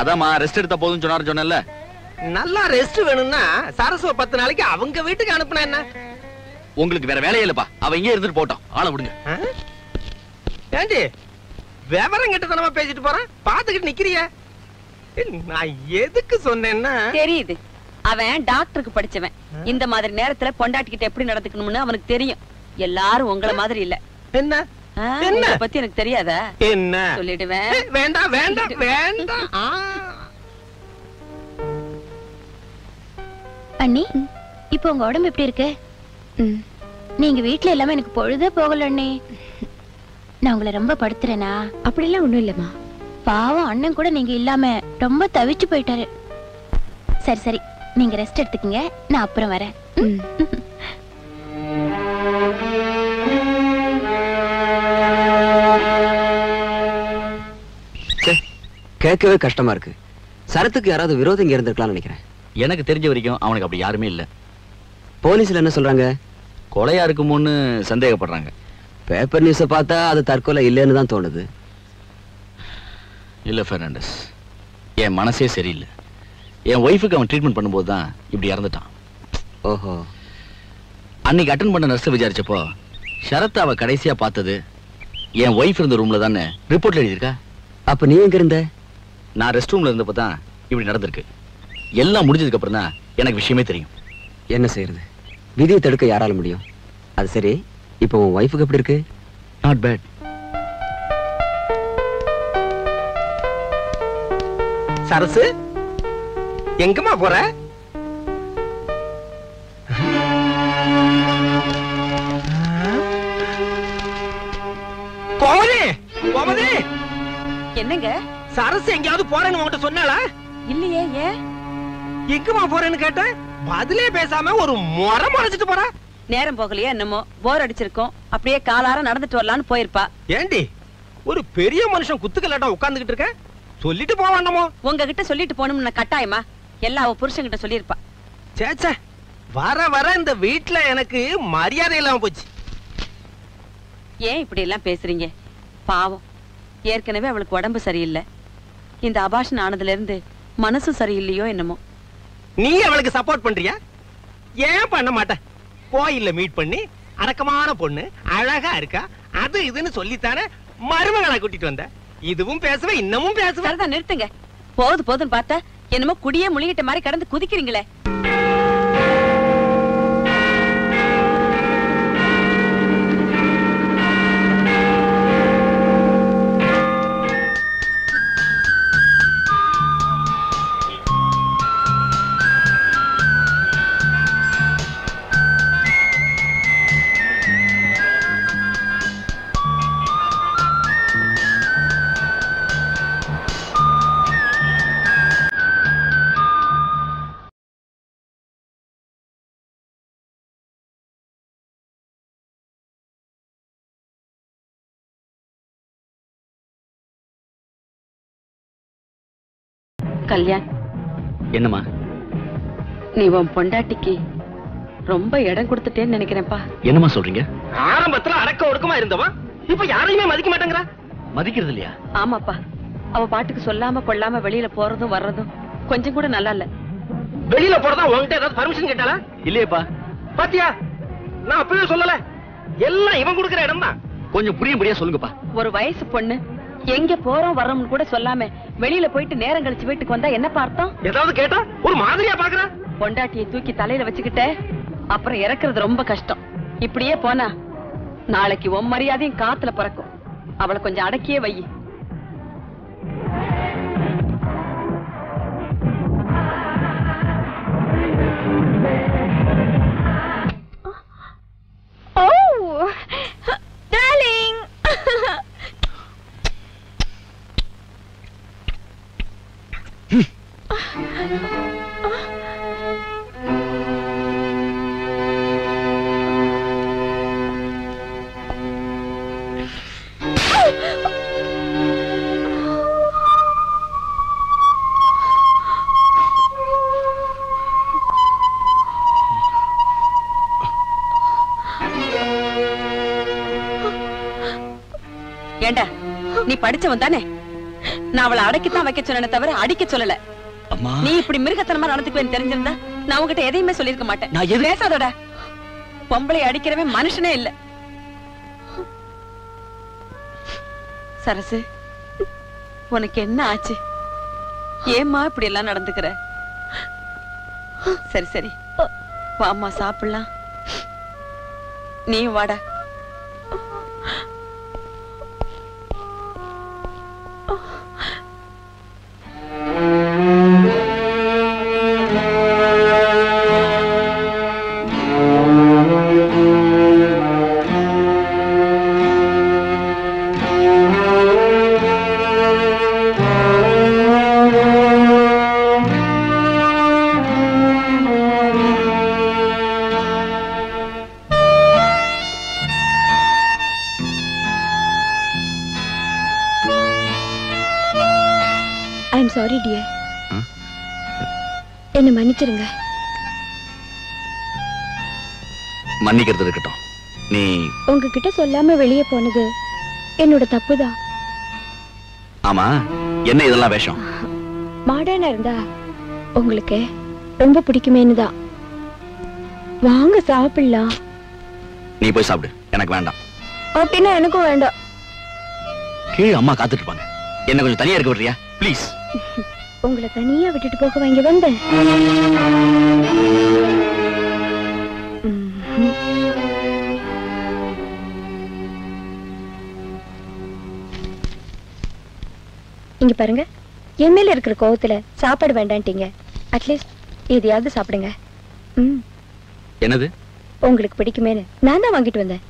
Speaker 4: அதாம்மா, ரெஸ்ட் எடுத்தா போதும் சொன்னேன்ல.
Speaker 3: நல்லா ரெஸ்ட் வேணும்னா சரஸ்வ 10 நாளைக்கு அவங்க வீட்டுக்கு அனுப்புனா என்ன?
Speaker 4: உங்களுக்கு வேற வேலையே இல்லப்பா. அவ இங்கே இருந்துட்டு போட்டோம். ஆளை விடுங்க.
Speaker 3: ஏண்டி விவரம் கெட்டதனமா பேசிட்டு போறான்? பாத்துக்கிட்டு நிக்கிறிய? நான் எதுக்கு சொன்னேன்னா,
Speaker 2: தெரியுது அவன் டாக்டருக்கு படிச்சவன். இந்த மாதிரி நேரத்துல பொண்டாட்டிக்கிட்ட எப்படி நடந்துக்கணும்னு அவனுக்கு தெரியும். எல்லாரும் உங்களை மாதிரி இல்ல.
Speaker 3: என்ன
Speaker 2: என்ன பத்தி எனக்கு தெரியாதா?
Speaker 3: என்ன
Speaker 2: சொல்லிடுவேன்.
Speaker 3: வேண்டாம் வேண்டாம் வேண்டாம்.
Speaker 1: அண்ணி, இப்போ உங்க உடம்பு எப்படி இருக்கு? நீங்க வீட்டுல எல்லாமே எனக்கு பொழுதே போகல அண்ணி. நான் உங்களை ரொம்ப படுத்துறேனா? அப்படிலாம் ஒண்ணும் இல்லம்மா. பாவம் அண்ணன் கூட நீங்க இல்லாம ரொம்ப தவிச்சு போயிட்டாரு. சரி சரி, நீங்க ரெஸ்ட் எடுத்துக்கங்க, நான் அப்புறம் வரேன்.
Speaker 10: கேட்கவே கஷ்டமா இருக்கு. சரத்துக்கு யாராவது விரோதம் இங்க இருந்திருக்கலாம்னு நினைக்கிறேன்.
Speaker 4: எனக்கு தெரிஞ்ச வரைக்கும் அவனுக்கு அப்படி யாருமே இல்ல.
Speaker 10: போலீஸ்ல என்ன சொல்றாங்க?
Speaker 4: கொலையா இருக்குமோன்னு சந்தேகப்படுறாங்க.
Speaker 10: பேப்பர் நியூஸை பார்த்தா அது தற்கொலை இல்லைன்னு தான் தோணுது.
Speaker 4: இல்ல பெர்னாண்டஸ், என் மனசே சரியில்லை. என் ஒய்ஃபுக்கு அவன் ட்ரீட்மெண்ட் பண்ணும்போது தான் இப்படி இறந்துட்டான்.
Speaker 10: ஓஹோ.
Speaker 4: அன்னைக்கு அட்டன் பண்ண நர்ஸை விசாரிச்சப்போ ஷரத் அவ கடைசியா பார்த்தது என் ஒய்ஃப் இருந்த ரூம்ல தானே ரிப்போர்ட்ல எழுதியிருக்கா.
Speaker 10: அப்ப நீ எங்க இருந்த?
Speaker 4: நான் ரெஸ்ட் ரூம்ல இருந்தப்போ தான் இப்படி நடந்திருக்கு. எல்லாம் முடிஞ்சதுக்கு அப்புறம் தான் எனக்கு விஷயமே தெரியும்.
Speaker 10: என்ன செய்யறது, விதியை தடுக்க யாரால முடியும்? அது சரி, இப்போ உன் ஒய்ஃபுக்கு எப்படி இருக்கு?
Speaker 4: Not bad.
Speaker 3: சரசு, எங்கம்மா போற?
Speaker 2: என்னங்க?
Speaker 3: சரசு எங்கயாவது போறேன்னு உன்கிட்ட சொன்னாளா?
Speaker 2: இல்லையே. ஏன்?
Speaker 3: எங்கம்மா போறேன்னு கேட்டேன், பதிலே பேசாம ஒரு முறை முறைச்சிட்டு போறா.
Speaker 2: நேரம் போகலையா என்னமோ, போர் அடிச்சிருக்கோம், அப்படியே காலார நடந்துட்டு வரலான்னு போயிருப்பா.
Speaker 3: ஏண்டி, ஒரு பெரிய மனுஷன் குத்துக்கல்லாட்டம் உட்கார்ந்துகிட்டு இருக்க, சொல்லிட்டு போக வேண்டாமோ?
Speaker 2: உங்ககிட்ட சொல்லிட்டு போகணும்னு கட்டாயமா? எல்லாம் அவ புருஷன்கிட்ட சொல்லிருப்பா.
Speaker 3: சேச்சே, வர வர இந்த வீட்டுல எனக்கு மரியாதை இல்லாம போச்சு.
Speaker 2: ஏன் இப்படி எல்லாம் பேசுறீங்க? பாவம், ஏற்கனவே அவளுக்கு உடம்பு சரியில்லை. இந்த அபாஷன் ஆனதுல இருந்து மனசு சரியில்லையோ என்னமோ.
Speaker 3: நீ அவளுக்கு சப்போர்ட் பண்றியா? ஏன் பண்ண மாட்ட? கோயில்ல மீட் பண்ணி அடக்கமான பொண்ணு, அழகா இருக்கா, அது இதுன்னு சொல்லித்தானே மருமகளை கூட்டிட்டு வந்த. இதுவும் பேசுவேன், இன்னமும் பேசுவேன்.
Speaker 2: சரிதான், நிறுத்துங்க. போதுன்னு பார்த்தா என்னமோ குடியே முழுகிட்ட மாதிரி கடந்து குதிக்கிறீங்களே. கல்யாண்,
Speaker 4: என்னம்மா?
Speaker 2: நீ உன் பொண்டாட்டிக்கு ரொம்ப இடம் கொடுத்துட்டேன்னு நினைக்கிறேன்ப்பா.
Speaker 4: என்னம்மா சொல்றீங்க?
Speaker 3: ஆரம்பத்துல அடக்க ஒடுக்கமா இருந்தவா இப்ப யாரையுமே மதிக்க மாட்டேங்கிறா.
Speaker 4: மதிக்கிறது இல்லையா?
Speaker 2: ஆமாப்பா, அவ பாட்டுக்கு சொல்லாம கொள்ளாம வெளியில போறதும் வர்றதும் கொஞ்சம் கூட நல்லா இல்ல.
Speaker 3: வெளியில போறதா உன்கிட்ட ஏதாவது பர்மிஷன் கேட்டாளா?
Speaker 4: இல்லையேப்பா.
Speaker 3: பாத்தியா, நான் அப்பவே சொல்லல, எல்லாம் இவன் கொடுக்கிற இடம் தான்.
Speaker 4: கொஞ்சம் புரியா சொல்லுங்கப்பா.
Speaker 2: ஒரு வயசு பொண்ணு எங்க போறோம் வரோம்னு கூட சொல்லாம வெளியில போயிட்டு நேரம் கழிச்சு வீட்டுக்கு வந்தா என்ன பார்த்தோம்?
Speaker 3: ஏதாவது கேட்டா ஒரு மாதிரியா பாக்குற.
Speaker 2: பொண்டாட்டியை தூக்கி தலையில வச்சுக்கிட்ட அப்புறம் இறக்குறது ரொம்ப கஷ்டம். இப்படியே போனா நாளைக்கு உன் மரியாதையும் காத்துல பறக்கும். அவளை கொஞ்சம் அடக்கியே வை. ஏண்டா, நீ படிச்சவன் தானே? நான் அவளை அடக்கித்தான் வைக்க சொன்ன தவிர அடிக்க சொல்லல. நீ இப்படி மிருகத்தனமா நடந்துக்குவேன்னு தெரிஞ்சிருந்தா நான் உங்ககிட்ட எதையுமே சொல்லிருக்க மாட்டேன். பேசாதோட. பொம்பளை அடிக்கிறவன் மனுஷனே இல்ல. சரசு, உனக்கு என்ன ஆச்சு? ஏம்மா இப்படி எல்லாம் நடந்துக்கிற? சரி சரி, வாம்மா சாப்பிடலாம். நீ வாடா.
Speaker 1: சாரி டியர், என்ன மன்னிச்சிருங்க.
Speaker 4: மன்னிக்கிறது இருக்கட்டும். நீ
Speaker 1: உங்ககிட்ட சொல்லாம வெளியே போனது என்னோட தப்புதான்.
Speaker 4: ஆமா, என்ன இதெல்லாம் வேஷம்?
Speaker 1: மாடர்னா இருந்தா உங்களுக்கு ரொம்ப பிடிக்குமேனு தான். வாங்க சாப்பிடலாம்.
Speaker 4: நீ போய் சாப்பிடு, எனக்கு வேண்டாம்.
Speaker 1: அப்படின்னா எனக்கும் வேண்டாம்.
Speaker 4: கீழே அம்மா காத்துட்டு இருப்பாங்க. என்ன கொஞ்சம் தனியா இருக்க விடுறியா ப்ளீஸ்?
Speaker 1: உங்களை தனியா விட்டுட்டு போக வாங்க வந்தேன். இங்க பாருங்க, என் மேல இருக்கிற கோவத்துல சாப்பாடு வேண்டான்ட்டீங்க. அட்லீஸ்ட் எதையாவது சாப்பிடுங்க.
Speaker 4: என்னது?
Speaker 1: உங்களுக்கு பிடிக்குமேனு நான் தான் வாங்கிட்டு வந்தேன்.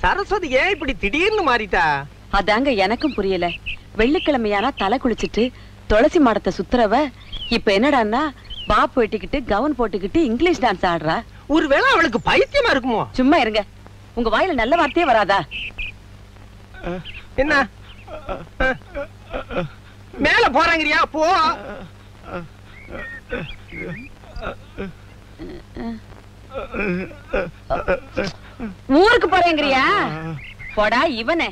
Speaker 3: சரஸ்வதி ஏன் இப்படி திடீர்னு மாறிட்டா?
Speaker 2: அதாங்க எனக்கும் புரியல. வெள்ளிக்கிழமையானா தலை குளிச்சிட்டு துளசி மாடத்தை சுத்துறவ இப்ப என்னடான்னா பாப்பு வெட்டிக்கிட்டு கவுன் போட்டுக்கிட்டு இங்கிலீஷ் டான்ஸ் ஆடுறா.
Speaker 3: ஒருவேளை அவளுக்கு பைத்தியமா இருக்குமோ?
Speaker 2: சும்மா இருங்க, உங்க வாயில நல்ல வார்த்தையே வராதா?
Speaker 3: என்ன மேல போறாங்கறியா? போ.
Speaker 2: ஊருக்கு போறேங்கறியா? போடா இவனே.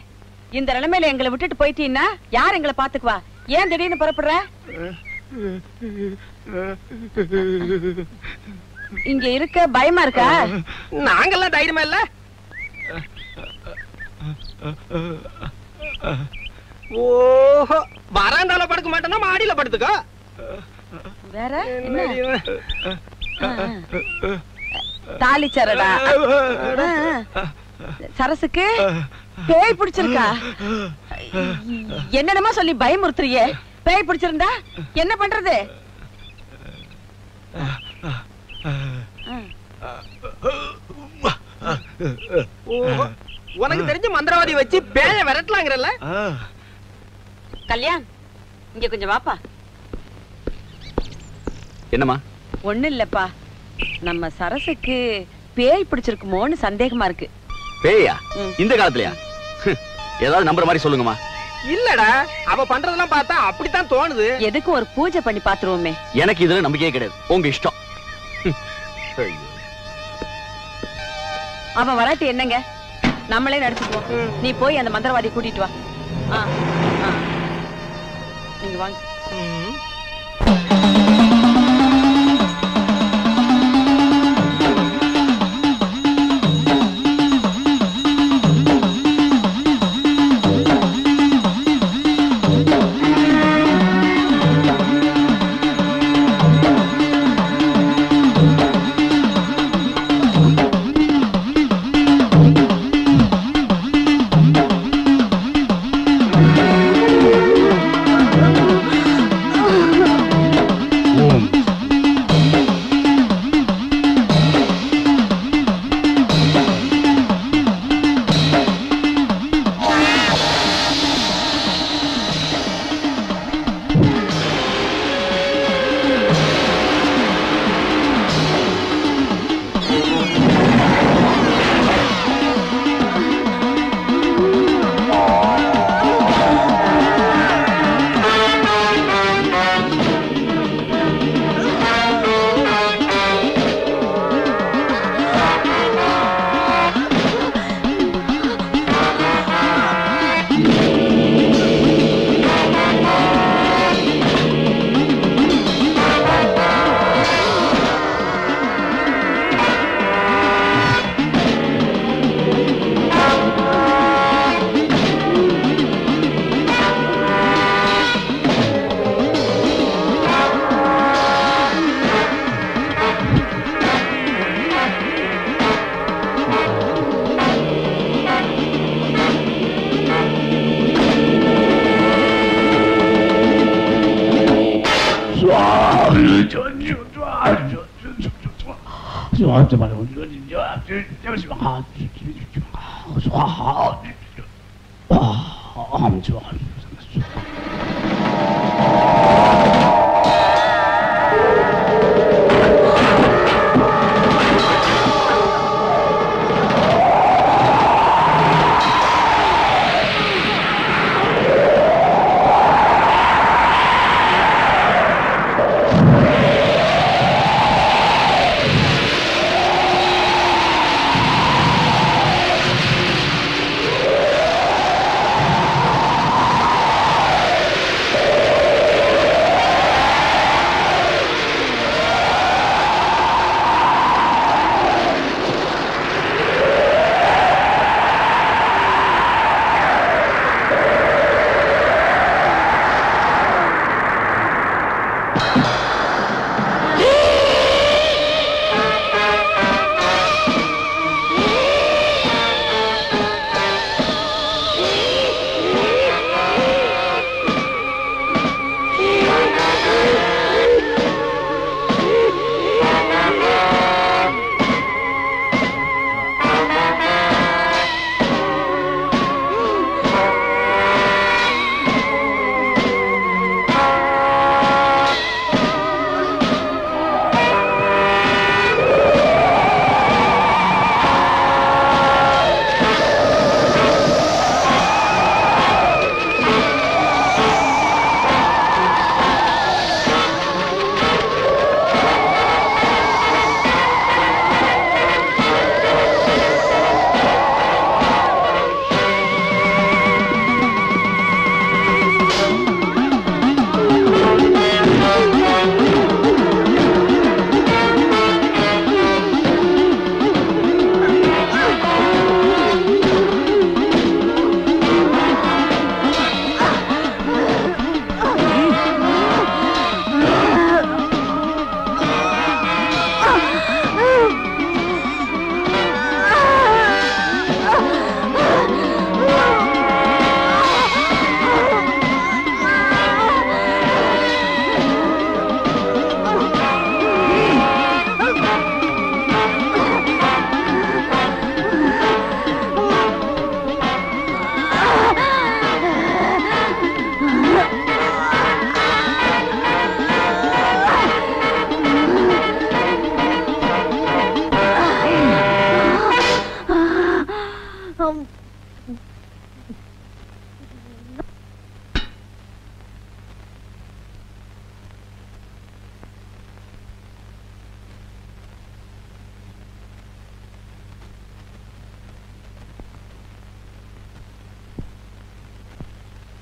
Speaker 2: இந்த நிலைமையில எங்களை விட்டுட்டு போயிட்டீன்னா யார் எங்களை பாத்துக்குவா? ஏன் திடீர்னு புறப்படுற? இங்க இருக்க பயமா இருக்கா?
Speaker 3: நாங்கெல்லாம் தைரியமா இல்ல. ஓஹோ, வராண்டால படுக்க மாட்டேன்னா மாடியில படுத்துக்கோ.
Speaker 2: வேற என்ன? தாலிச்சரடா. சரசுக்கு பேய் பிடிச்சிருக்கா? என்னென்னமா சொல்லி பயமுறுத்துறியே. பேய் பிடிச்சிருந்தா என்ன பண்றது?
Speaker 3: உனக்கு தெரிஞ்ச மந்திரவாதி வச்சு பேய விரட்டலாங்கறல்ல?
Speaker 2: கல்யாண், இங்க கொஞ்சம் வாப்பா.
Speaker 4: என்னம்மா?
Speaker 2: ஒண்ணு இல்லப்பா, நம்ம சரசுக்கு பேய் பிடிச்சிருக்குமோன்னு சந்தேகமா இருக்கு.
Speaker 4: பேயா இந்த காலத்துலயா? ஏதாவது நம்புற மாதிரி சொல்லுங்கம்மா.
Speaker 3: இல்லடா, அவ பண்றதெல்லாம் பார்த்தா அப்படித்தான் தோணுது.
Speaker 2: எதுக்கு ஒரு பூஜை பண்ணி பாத்துருவோமே.
Speaker 4: எனக்கு இதுல நம்பிக்கையே கிடையாது, உங்க இஷ்டம்.
Speaker 2: அவன் வராட்டி என்னங்க, நம்மளே நடிச்சுக்குவோம். நீ போய் அந்த மந்திரவாதி கூட்டிட்டு வா. நீங்க வாங்க.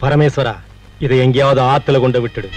Speaker 3: பரமேஸ்வரா, இதை எங்கேயாவது ஆத்துல கொண்டு விட்டுடு.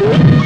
Speaker 7: Oh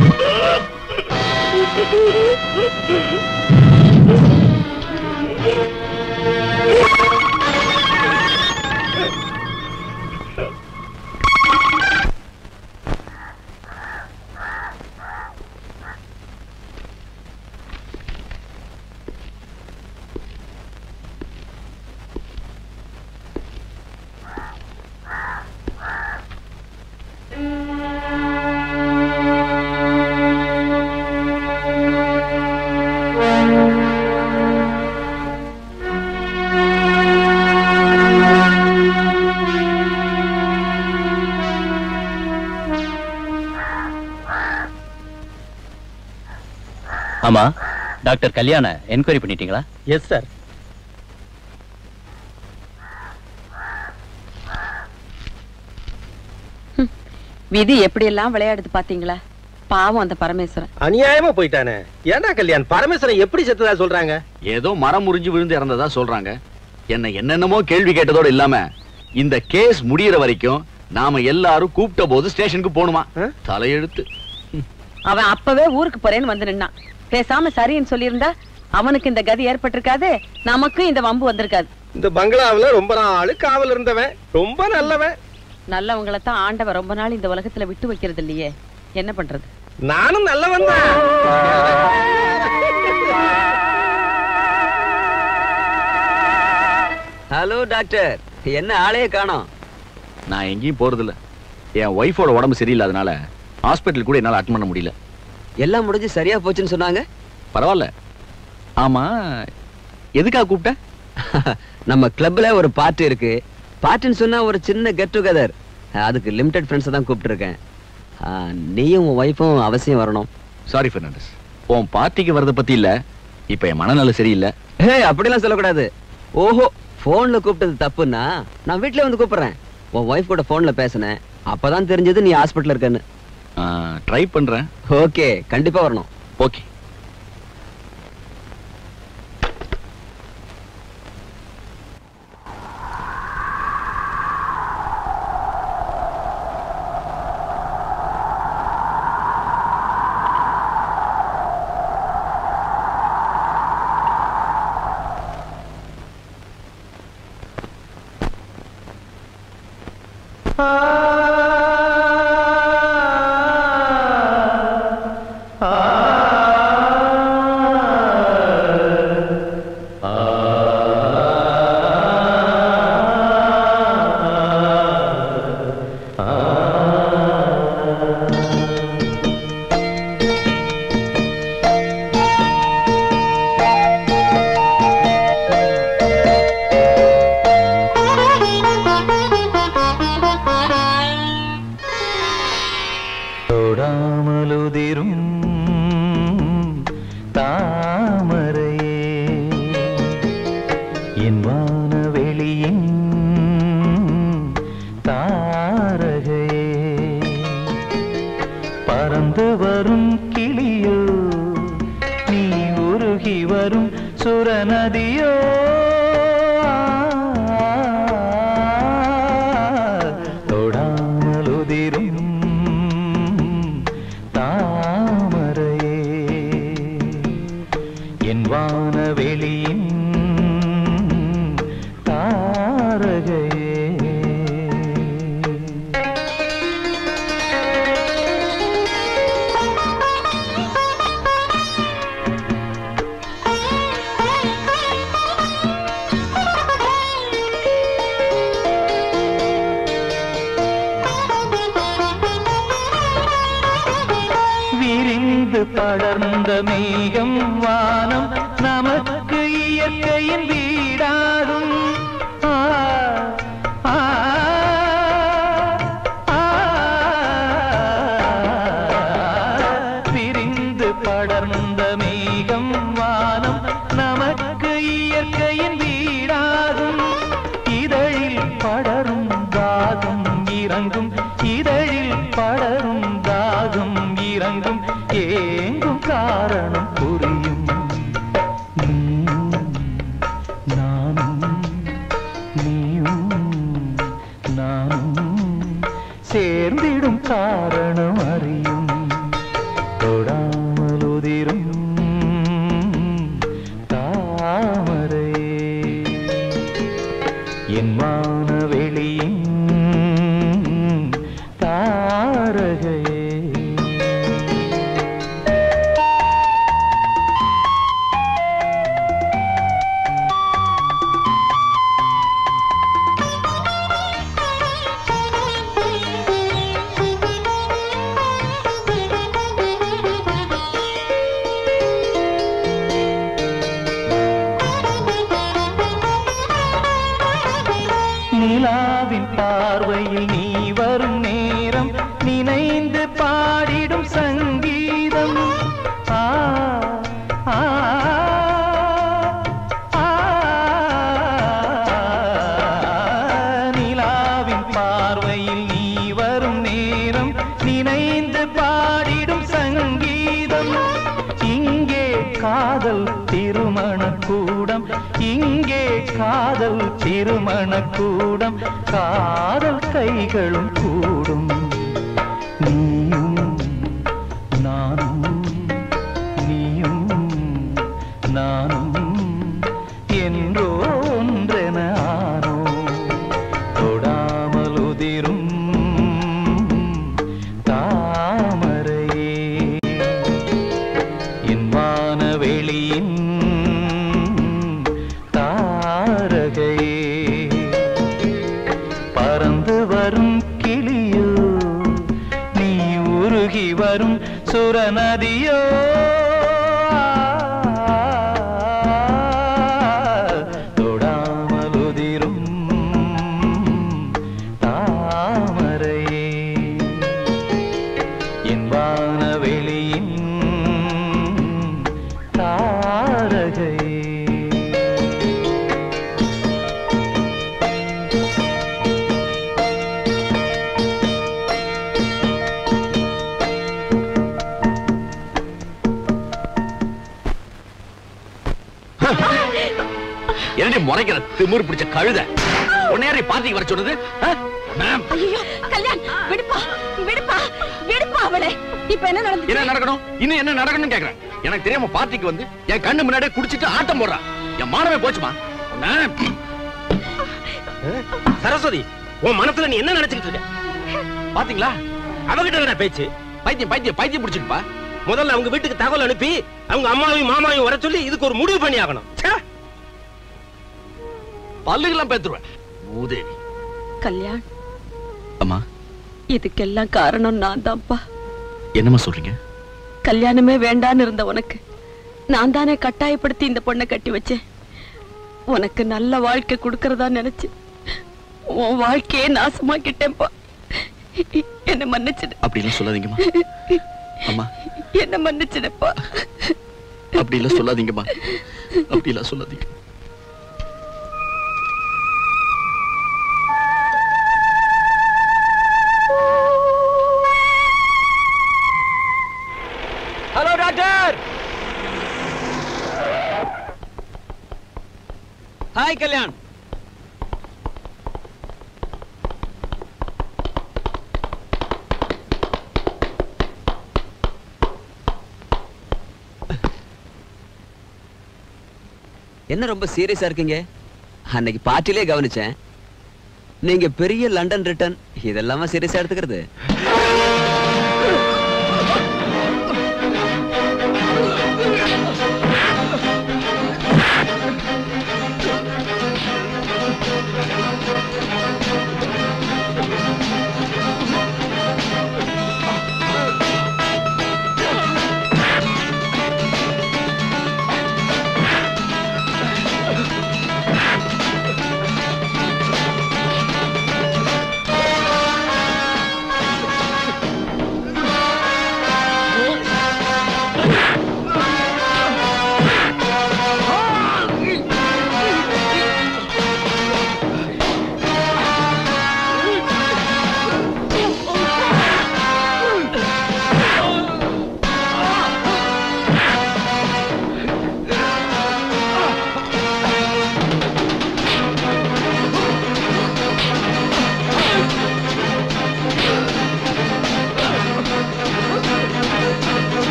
Speaker 9: ஆமா, டாக்டர் கல்யாண என்கொயரி பண்ணிட்டீங்களா?
Speaker 3: Yes sir.
Speaker 2: விதி எப்படி எல்லாம் விளையாடுது பாத்தீங்களா? பாவம் அந்த பரமேஸ்வரன்.
Speaker 3: அநியாயமா போயிட்டானே. ஏன்னா கல்யாண் பரமேஸ்வரன் எப்படி செத்ததா சொல்றாங்க?
Speaker 4: ஏதோ மரம் முறிஞ்சு விழுந்து இறந்ததா சொல்றாங்க. என்னென்னமோ கேள்வி கேட்டதோட இல்லாம இந்த கேஸ் முடியற வரைக்கும் நாம எல்லாரும் கூப்பிட்ட போது ஸ்டேஷனுக்கு போணுமா? தலையெழுத்து.
Speaker 2: அவன் அப்பவே ஊருக்கு போறேன்னு வந்து நின்னான். பேசாம சரின்னு சொல்லியிருந்தா அவனுக்கு இந்த கதி ஏற்பட்டிருக்காது, நமக்கு இந்த வம்பு வந்திருக்காது.
Speaker 3: இந்த பங்களாவுல ரொம்ப நாள் காவல் இருந்தவன், ரொம்ப நல்லவன்.
Speaker 2: நல்லவங்களைத்தான் ஆண்டவன் ரொம்ப நாள் இந்த உலகத்துல விட்டு வைக்கிறது இல்லையே, என்ன பண்றது?
Speaker 3: நானும் நல்லவன் தான்.
Speaker 10: ஹலோ டாக்டர், என்ன ஆளையே காணோம்?
Speaker 4: நான் எங்கேயும் போறதில்ல. என் ஒய்ஃபோட உடம்பு சரியில்லாதனால ஹாஸ்பிட்டல் கூட என்னால அட்டன் பண்ண முடியல.
Speaker 10: எல்லாம் முடிஞ்சு சரியா போச்சுன்னு சொன்னாங்க.
Speaker 4: பரவாயில்ல. ஆமா, எதுக்காக கூப்பிட்ட?
Speaker 10: நம்ம கிளப்ல ஒரு பார்ட்டி இருக்கு. பார்ட்டின்னு சொன்னா ஒரு சின்ன கெட் டுகெதர். அதுக்கு லிமிடெட் ஃப்ரெண்ட்ஸ் தான் கூப்பிட்டு இருக்கேன். நீயும் உன் ஒய்ஃபும் அவசியம் வரணும்.
Speaker 4: சாரி பெர்னாண்டஸ், உன் பார்ட்டிக்கு வரத பத்தி இல்ல, இப்ப என் மனநல சரியில்லை.
Speaker 10: அப்படிலாம் சொல்லக்கூடாது. ஓஹோ, போன்ல கூப்பிட்டது தப்புன்னா நான் வீட்டுல வந்து கூப்பிடுறேன். உன் ஒய்ஃப் கூட போன்ல பேசினேன், அப்பதான் தெரிஞ்சது நீ ஹாஸ்பிட்டல் இருக்கன்னு.
Speaker 4: ட்ரை பண்றேன்.
Speaker 10: ஓகே, கண்டிப்பா வரணும்.
Speaker 4: ஓகே.
Speaker 7: படர்ந்த மேகம் வானம் நமக்கு இயற்கையின் வீடாகும். விரிந்து படர்ந்த மேகம் வானம் நமக்கு இயற்கையின் வீடாகும். இதழில் படரும் தாகம் இறங்கும், இதழில் படரும் தாகம் இறங்கும், ஏங்கும் காரணம் புரியும். நானும் நீயும் நானும் சேர்ந்திடும் காரணம் அறியும். தொடாமல் உதிரும் வரும் நேரம் நினைந்து பாடிடும் சங்கீதம். ஆ ஆ நிலாவின் பார்வையில் நீ வரும் நேரம் நினைந்து பாடிடும் சங்கீதம். இங்கே காதல் திருமணக்கூடம், இங்கே காதல் திருமணக்கூடம், காதல் கைகளும் கூடும். நீயும் நானும், நீயும் நானும் என்றோ ஒன்றென ஆனோ. தொடாமல் உதிரும் தாமரையே என் வானவெளியின் தாரகையே. பறந்து வரும் கிளியோ நீ உருகி வரும் சுரநதியோ. தொடாமல் உதிரும் தாமரையே என் வானவெளியின் தாரகையே.
Speaker 4: என்னடி முறைக்கிற திமிரு பிடிச்ச கழுத? உன்னையாரி பார்ட்டிக்கு வர சொன்னது?
Speaker 2: ஐயோ கல்யாண், விடுப்பா விடுப்பா விடுப்பா அவளை. இப்ப என்ன நடந்துச்சு?
Speaker 4: என்ன நடக்கணும்? இன்னும் என்ன நடக்கணும்னு கேக்குறேன். எனக்கு தெரியாம பார்ட்டிக்கு வந்து என் கண்ணு முன்னாடியே குடிச்சிட்டு ஆட்டம் போடுறா. என் மானமே போச்சுமா.
Speaker 3: சரஸ்வதி, உன் மனசுல நீ என்ன நினைச்சுக்கிட்டு இருக்க?
Speaker 4: பாத்தீங்களா
Speaker 3: அவகிட்ட என்ன பேச்சு?
Speaker 4: பைத்தியம் பைத்தியம் பைத்தியம் பிடிச்சிருப்பா.
Speaker 3: முதல்ல அவங்க வீட்டுக்கு தகவல் அனுப்பி அவங்க அம்மாவையும் மாமாவையும் வர சொல்லி இதுக்கு ஒரு முடிவு பண்ணி ஆகணும்.
Speaker 4: பல்லுகெல்லாம் பேத்துருவேன். மூதேவி.
Speaker 2: கல்யாண்,
Speaker 4: அம்மா,
Speaker 2: இதுக்கெல்லாம் காரணம் நான் தான்ப்பா.
Speaker 4: என்னம்மா சொல்றீங்க?
Speaker 2: கல்யாணமே வேண்டான்னு இருந்த உனக்கு நான் தானே கட்டாயப்படுத்தி இந்த பொண்ணை கட்டி வச்சேன். உனக்கு நல்ல வாழ்க்கை கொடுக்கறதா நினைச்சு உன் வாழ்க்கையே நாசமாக்கிட்டேன்ப்பா. என்ன மன்னிச்சிடு.
Speaker 4: அப்படிலாம் சொல்லாதீங்கம்மா. அம்மா,
Speaker 2: என்ன மன்னிச்சிடுப்பா.
Speaker 4: அப்படிலாம் சொல்லாதீங்கம்மா. அப்படிலாம் சொல்லாதீங்க.
Speaker 3: Hello doctor.
Speaker 10: ஹாய் கல்யாண். என்ன ரொம்ப சீரியஸா இருக்கீங்க? அன்னைக்கு பார்ட்டிலே கவனிச்சேன். நீங்க பெரிய லண்டன் ரிட்டர்ன், இதெல்லாமா சீரியஸா எடுத்துக்கிறது?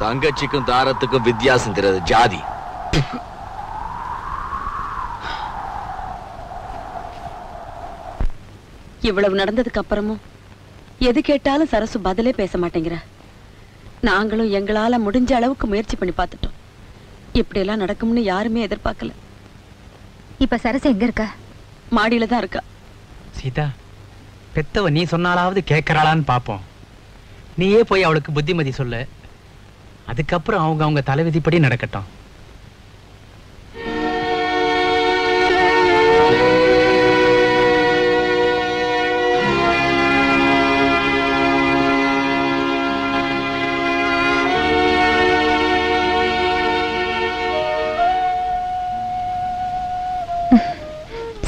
Speaker 4: தங்கச்சிக்கும் தாரத்துக்கும் வித்தியாசம் தெரியாது ஜாதி.
Speaker 2: இவ்வளவு நடந்ததுக்கு அப்புறமும் எது கேட்டாலும் சரசு பதிலே பேச மாட்டேங்கிற. நாங்களும் எங்களால முடிஞ்ச அளவுக்கு முயற்சி பண்ணி பார்த்துட்டோம். இப்படி எல்லாம் நடக்கும்னு யாருமே எதிர்பார்க்கல.
Speaker 1: இப்ப சரசு எங்க இருக்கா?
Speaker 2: மாடியில தான் இருக்கா.
Speaker 5: சீதா, பெத்தவ நீ சொன்னாலாவது கேட்கறாளான்னு பாப்போம். நீயே போய் அவளுக்கு புத்திமதி சொல்லு. அதுக்கப்புறம் அவங்க தலைவிதிப்படி நடக்கட்டும்.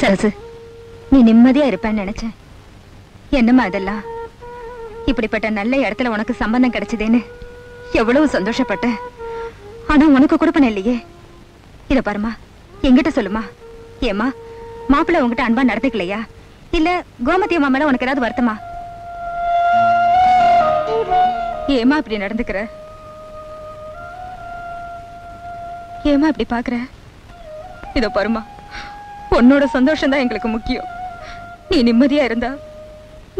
Speaker 1: சரசு, நீ நிம்மதியா இருப்பேன்னு நினைச்சேன். என்னம்மா அதெல்லாம்? இப்படிப்பட்ட நல்ல இடத்துல உனக்கு சம்பந்தம் கிடைச்சதேன்னு எவ்வளவு சந்தோஷப்பட்ட. ஆனா உனக்கு கொடுப்பன இல்லையே. இத பாருமா, என்கிட்ட சொல்லுமா. ஏமா, மாப்பிள்ளை உங்ககிட்ட அன்பா நடந்துக்கலையா? இல்ல கோமதி அம்மா மேல உனக்கு ஏதாவது வருத்தமா? ஏமா இப்படி நடந்துக்கிற? ஏமா இப்படி பாக்குற? இத பாருமா, உன்னோட சந்தோஷம் தான் எங்களுக்கு முக்கியம். நீ நிம்மதியா இருந்தா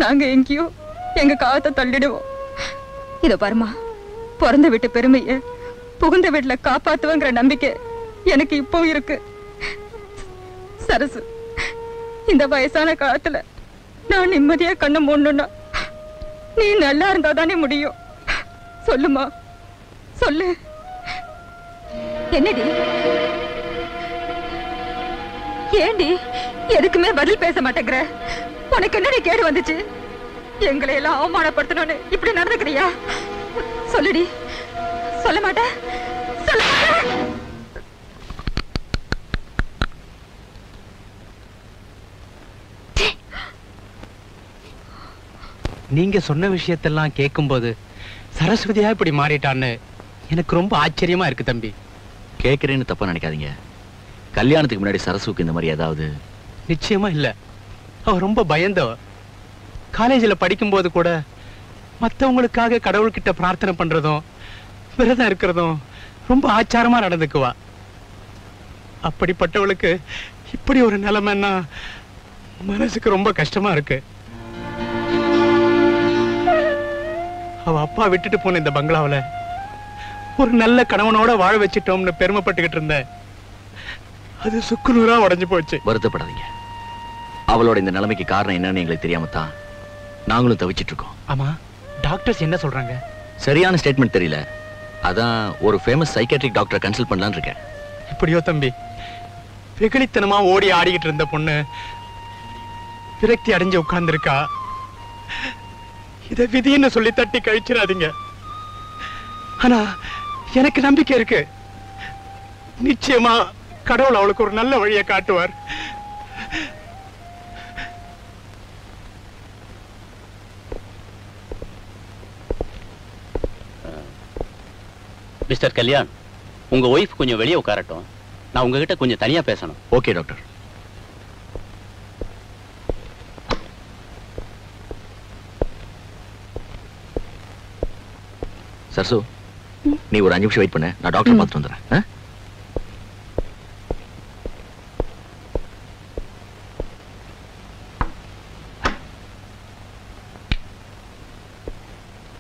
Speaker 1: நாங்க எங்கேயோ எங்க காலத்தை தள்ளிடுவோம். இத பாருமா, பிறந்த வீட்டு பெருமைய புகுந்த வீட்டுல காப்பாத்துவங்கிற நம்பிக்கை எனக்கு இப்போ இருக்கு. சரசு, இந்த வயசான காலத்துல நான் நிம்மதியா கண்ணு மூடணும்னா நீ நல்லா இருந்தா தானே முடியும். சொல்லுமா, சொல்லு. என்னடி? ஏண்டி எதுக்குமே பதில் பேச மாட்டேங்கிற? உனக்கு என்னடி கேடு வந்துச்சு? எங்களை எல்லாம் அவமானப்படுத்தணும்னு இப்படி நடந்துக்கிறியா? சொல்லுடி. சொல்ல மாட்ட? சொல்ல மாட்ட?
Speaker 5: நீங்க சொன்ன விஷயத்தெல்லாம் கேட்கும்போது சரஸ்வதியா இப்படி மாறிட்டான்னு எனக்கு ரொம்ப ஆச்சரியமா இருக்கு தம்பி.
Speaker 4: கேட்கிறேன்னு தப்பா நினைக்காதீங்க. கல்யாணத்துக்கு முன்னாடி சரசுக்கு இந்த மாதிரி ஏதாவது?
Speaker 5: நிச்சயமா இல்ல. அவ ரொம்ப பயந்தவ. காலேஜ்ல படிக்கும்போது கூட மத்தவங்களுக்காக கடவுள்கிட்ட பிரார்த்தனை பண்றதும் விரதம் இருக்கிறதும் ரொம்ப ஆச்சாரமா நடந்துக்குவா. அப்படிப்பட்டவளுக்கு இப்படி ஒரு நிலைமைன்னா மனசுக்கு ரொம்ப கஷ்டமா இருக்கு. அவ அப்பா விட்டுட்டு போன இந்த பங்களாவில ஒரு நல்ல கணவனோட வாழ வச்சிட்டோம்னு பெருமைப்பட்டுக்கிட்டு இருந்த, அது சுக்குநூறா உடைஞ்சு போச்சு.
Speaker 4: வருத்தப்படாதீங்க. அவளோட இந்த நிலைமைக்கு காரணம் என்னன்னு எங்களுக்கு தெரியாம தான் நாங்களும் தவிச்சிட்டு இருக்கோம்.
Speaker 5: ஆமா, டாக்டர்ஸ் என்ன சொல்றாங்க?
Speaker 4: சரியான ஸ்டேட்மெண்ட் தெரியல. அதான் ஒரு ஃபேமஸ் சைக்காட்ரிக் டாக்டரை கன்சல்ட் பண்ணலாம்னு இருக்கேன்.
Speaker 5: இப்படியோ தம்பி, வெகுளித்தனமா ஓடி ஆடிக்கிட்டு இருந்த பொண்ணு விரக்தி அடைஞ்சு உட்கார்ந்து இருக்கா. இத விதின்னு சொல்லி தட்டி கழிச்சிடாதீங்க. ஆனா எனக்கு நம்பிக்கை இருக்கு. நிச்சயமா கடவுள் அவளுக்கு ஒரு நல்ல வழியை காட்டுவார்.
Speaker 9: மிஸ்டர் கல்யாண், உங்க ஒய்ஃப் கொஞ்சம் வெளியே உட்காரட்டும். நான் உங்ககிட்ட கொஞ்சம் தனியா பேசணும்.
Speaker 4: Okay doctor. சரசு, நீ ஒரு 5 நிமிஷம் வெயிட் பண்ணு. நான் டாக்டர் பார்த்துட்டு வந்துடுறேன்.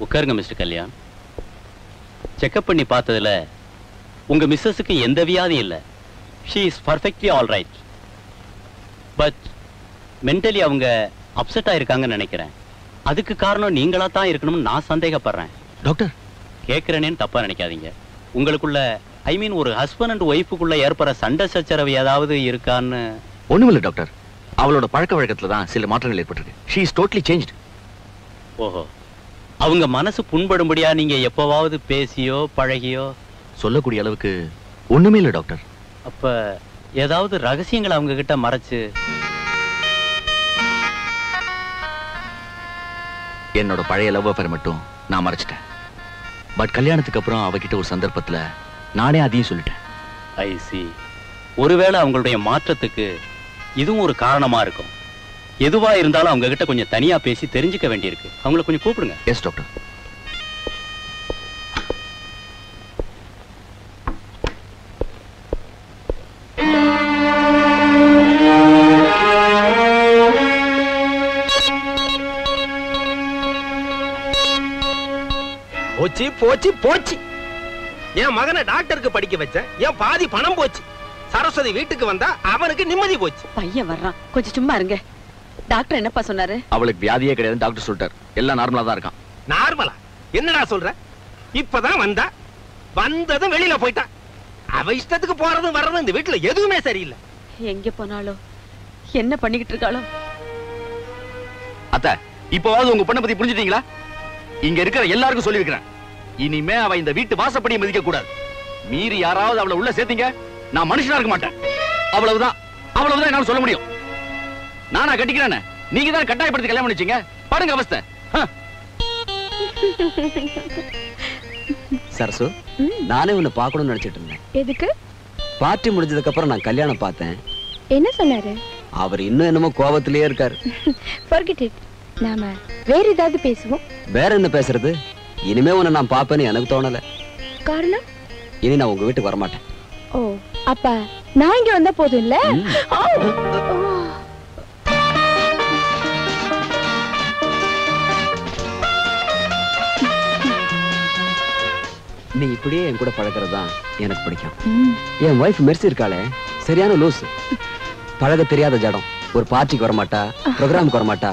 Speaker 9: உட்காருங்க மிஸ்டர் கல்யாண். செக்அப் பண்ணி பார்த்ததுல உங்க மிஸ்ஸஸுக்கு எந்த வியாதியும் இல்லை. She is perfectly all right. But mentally அவங்க அப்செட் ஆயிருக்காங்கன்னு நினைக்கிறேன். அதுக்கு காரணம் நீங்களா தான் இருக்கணும்னு நான் சந்தேகப்படுறேன்.
Speaker 4: டாக்டர்,
Speaker 9: கேட்கிறேன்னு தப்பா நினைக்காதீங்க. உங்களுக்குள்ள ஐ மீன் ஒரு ஹஸ்பண்ட் அண்ட் ஒய்ஃபுக்குள்ள ஏற்படுற சண்டை சச்சரவு ஏதாவது இருக்கான்னு?
Speaker 4: ஒண்ணுமில்லை டாக்டர். அவளோட பழக்க வழக்கத்துல தான் சில மாற்றங்கள் ஏற்பட்டிருக்கு. She is totally changed.
Speaker 9: ஓஹோ, அவங்க மனசு புண்படும்படியா நீங்க எப்பவாவது பேசியோ பழகியோ?
Speaker 4: சொல்லக்கூடிய அளவுக்கு ஒண்ணுமே இல்லை டாக்டர்.
Speaker 9: அப்ப ஏதாவது ரகசியங்களை அவங்க கிட்ட மறைச்சு?
Speaker 4: என்னோட பழைய லவ் அஃபேர் மட்டும் நான் மறைச்சிட்டேன். பட் கல்யாணத்துக்கு அப்புறம் அவகிட்ட ஒரு சந்தர்ப்பத்துல நானே அதையும் சொல்லிட்டேன்.
Speaker 9: ஐ சி. ஒருவேளை அவங்களுடைய மாற்றத்துக்கு இதுவும் ஒரு காரணமா இருக்கும். எதுவா இருந்தாலும் அவங்க கிட்ட கொஞ்சம் தனியா பேசி தெரிஞ்சுக்க வேண்டியிருக்கு. அவங்களை கொஞ்சம் கூப்பிடுங்க.
Speaker 4: Yes doctor.
Speaker 3: போச்சு போச்சு போச்சு. என் மகனை டாக்டருக்கு படிக்க வச்சேன், என் பாதி பணம் போச்சு. சரஸ்வதி வீட்டுக்கு வந்தா அவனுக்கு நிம்மதி போச்சு.
Speaker 2: பையன் வர்றான், கொஞ்சம் சும்மா இருங்க. டாக்டர் என்னப்பா சொன்னாரு?
Speaker 4: அவளுக்கு வியாதியே கிடையாது டாக்டர் சொல்லிட்டார். எல்லாம் நார்மலா தான் இருக்கான்.
Speaker 3: நார்மலா? என்னடா சொல்ற? இப்பதான் வந்தா, வந்ததும் வெளியில போயிட்டா. அவ இஷ்டத்துக்கு போறதும் வர்றதும் இந்த வீட்டுல எதுவுமே சரியில்லை.
Speaker 2: எங்க போனாலோ என்ன பண்ணிக்கிட்டு இருக்காளோ?
Speaker 4: அத்தை, இப்போவாவது உங்க பொண்ணை பத்தி புரிஞ்சுட்டீங்களா? இங்க இருக்கிற எல்லாருக்கும் சொல்லி வைக்கிறேன், இனிமே அவ இந்த வீட்டு வாசப்படியை மதிக்க கூடாது. மீறி யாராவது அவளை உள்ள சேர்த்தீங்க, நான் மனுஷனா இருக்க மாட்டேன். அவ்வளவுதான், அவ்வளவுதான் என்னால சொல்ல முடியும். நானா கட்டிக்கிறேன், நீங்க தான் கட்டாயப்படுத்தி கல்யாணம் பண்ணிச்சீங்க. பாருங்க அவஸ்தை.
Speaker 10: சரசு, நானே உன்னை பார்க்கணும்னு நினைச்சிட்டு இருந்தேன்.
Speaker 1: எதுக்கு?
Speaker 10: பார்ட்டி முடிஞ்சதுக்கு அப்புறம் நான் கல்யாணம் பார்த்தேன்.
Speaker 1: என்ன சொன்னாரு?
Speaker 10: அவர் இன்னும் என்னமோ கோபத்திலேயே இருக்காரு.
Speaker 1: Forget it. நாம வேற ஏதாவது பேசுவோம்.
Speaker 10: வேற என்ன பேசுறது? இனிமே உன்னை நான் பாப்பேன்னு எனக்கு தோணல.
Speaker 1: காரணம்?
Speaker 10: இனி நான் உங்க வீட்டுக்கு வரமாட்டேன்.
Speaker 1: ஓ, அப்ப நான் இங்க வந்தா போதும் இல்ல?
Speaker 10: நீ இப்படியே என் கூட பழகிறது தான் எனக்கு பிடிக்கும். என் வைஃப் மெர்சி இருக்காளே, சரியான லூஸ். பழக தெரியாத ஜடம். ஒரு பார்ட்டிக்கு வரமாட்டா, ப்ரோக்ராமுக்கு வரமாட்டா.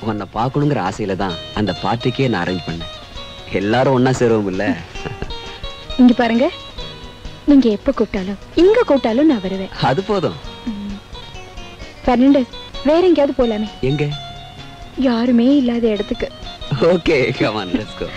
Speaker 10: உன்னை பார்க்கணுங்கிற ஆசையில தான் அந்த பார்ட்டிக்கே நான் அரேஞ்ச் பண்ணேன். எல்லாரும் ஒன்னா சேருவோம் இல்ல?
Speaker 1: இங்க பாருங்க, நீங்க எப்ப கூப்பிட்டாலும் இங்க கூப்பிட்டாலும் நான் வருவேன்.
Speaker 10: அது போதும்.
Speaker 1: பெர்னாண்டஸ், வேற எங்கேயாவது போலாமே?
Speaker 10: எங்க?
Speaker 1: யாருமே இல்லாத இடத்துக்கு.
Speaker 10: Okay, come on, let's go.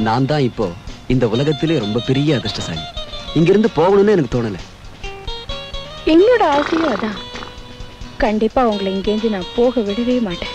Speaker 10: நான் தான் இப்போ இந்த உலகத்திலே ரொம்ப பெரிய அதிர்ஷ்டசாலி. இங்கிருந்து போகணும்னு எனக்கு தோணல.
Speaker 1: என்னோட ஆசையும் அதான். கண்டிப்பா உங்களை இங்கேருந்து நான் போக விடவே மாட்டேன்.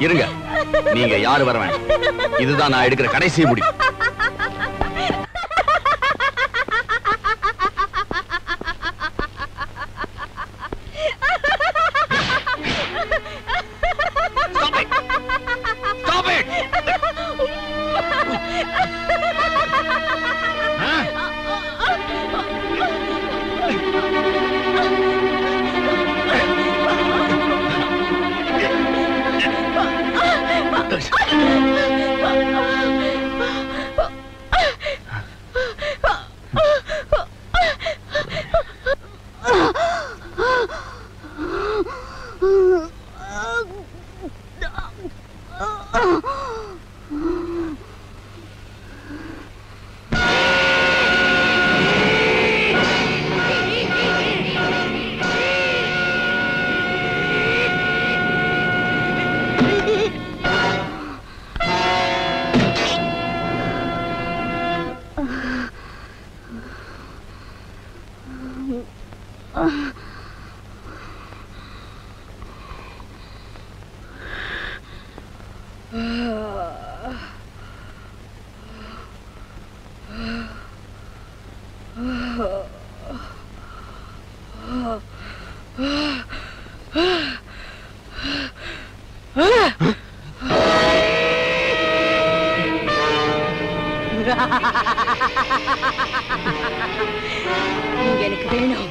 Speaker 4: இருங்க, நீங்க யாரு வர வேண்டாம். இதுதான் நான் எடுக்கிற கடைசி முடிவு.
Speaker 1: எனக்கு வேணும்.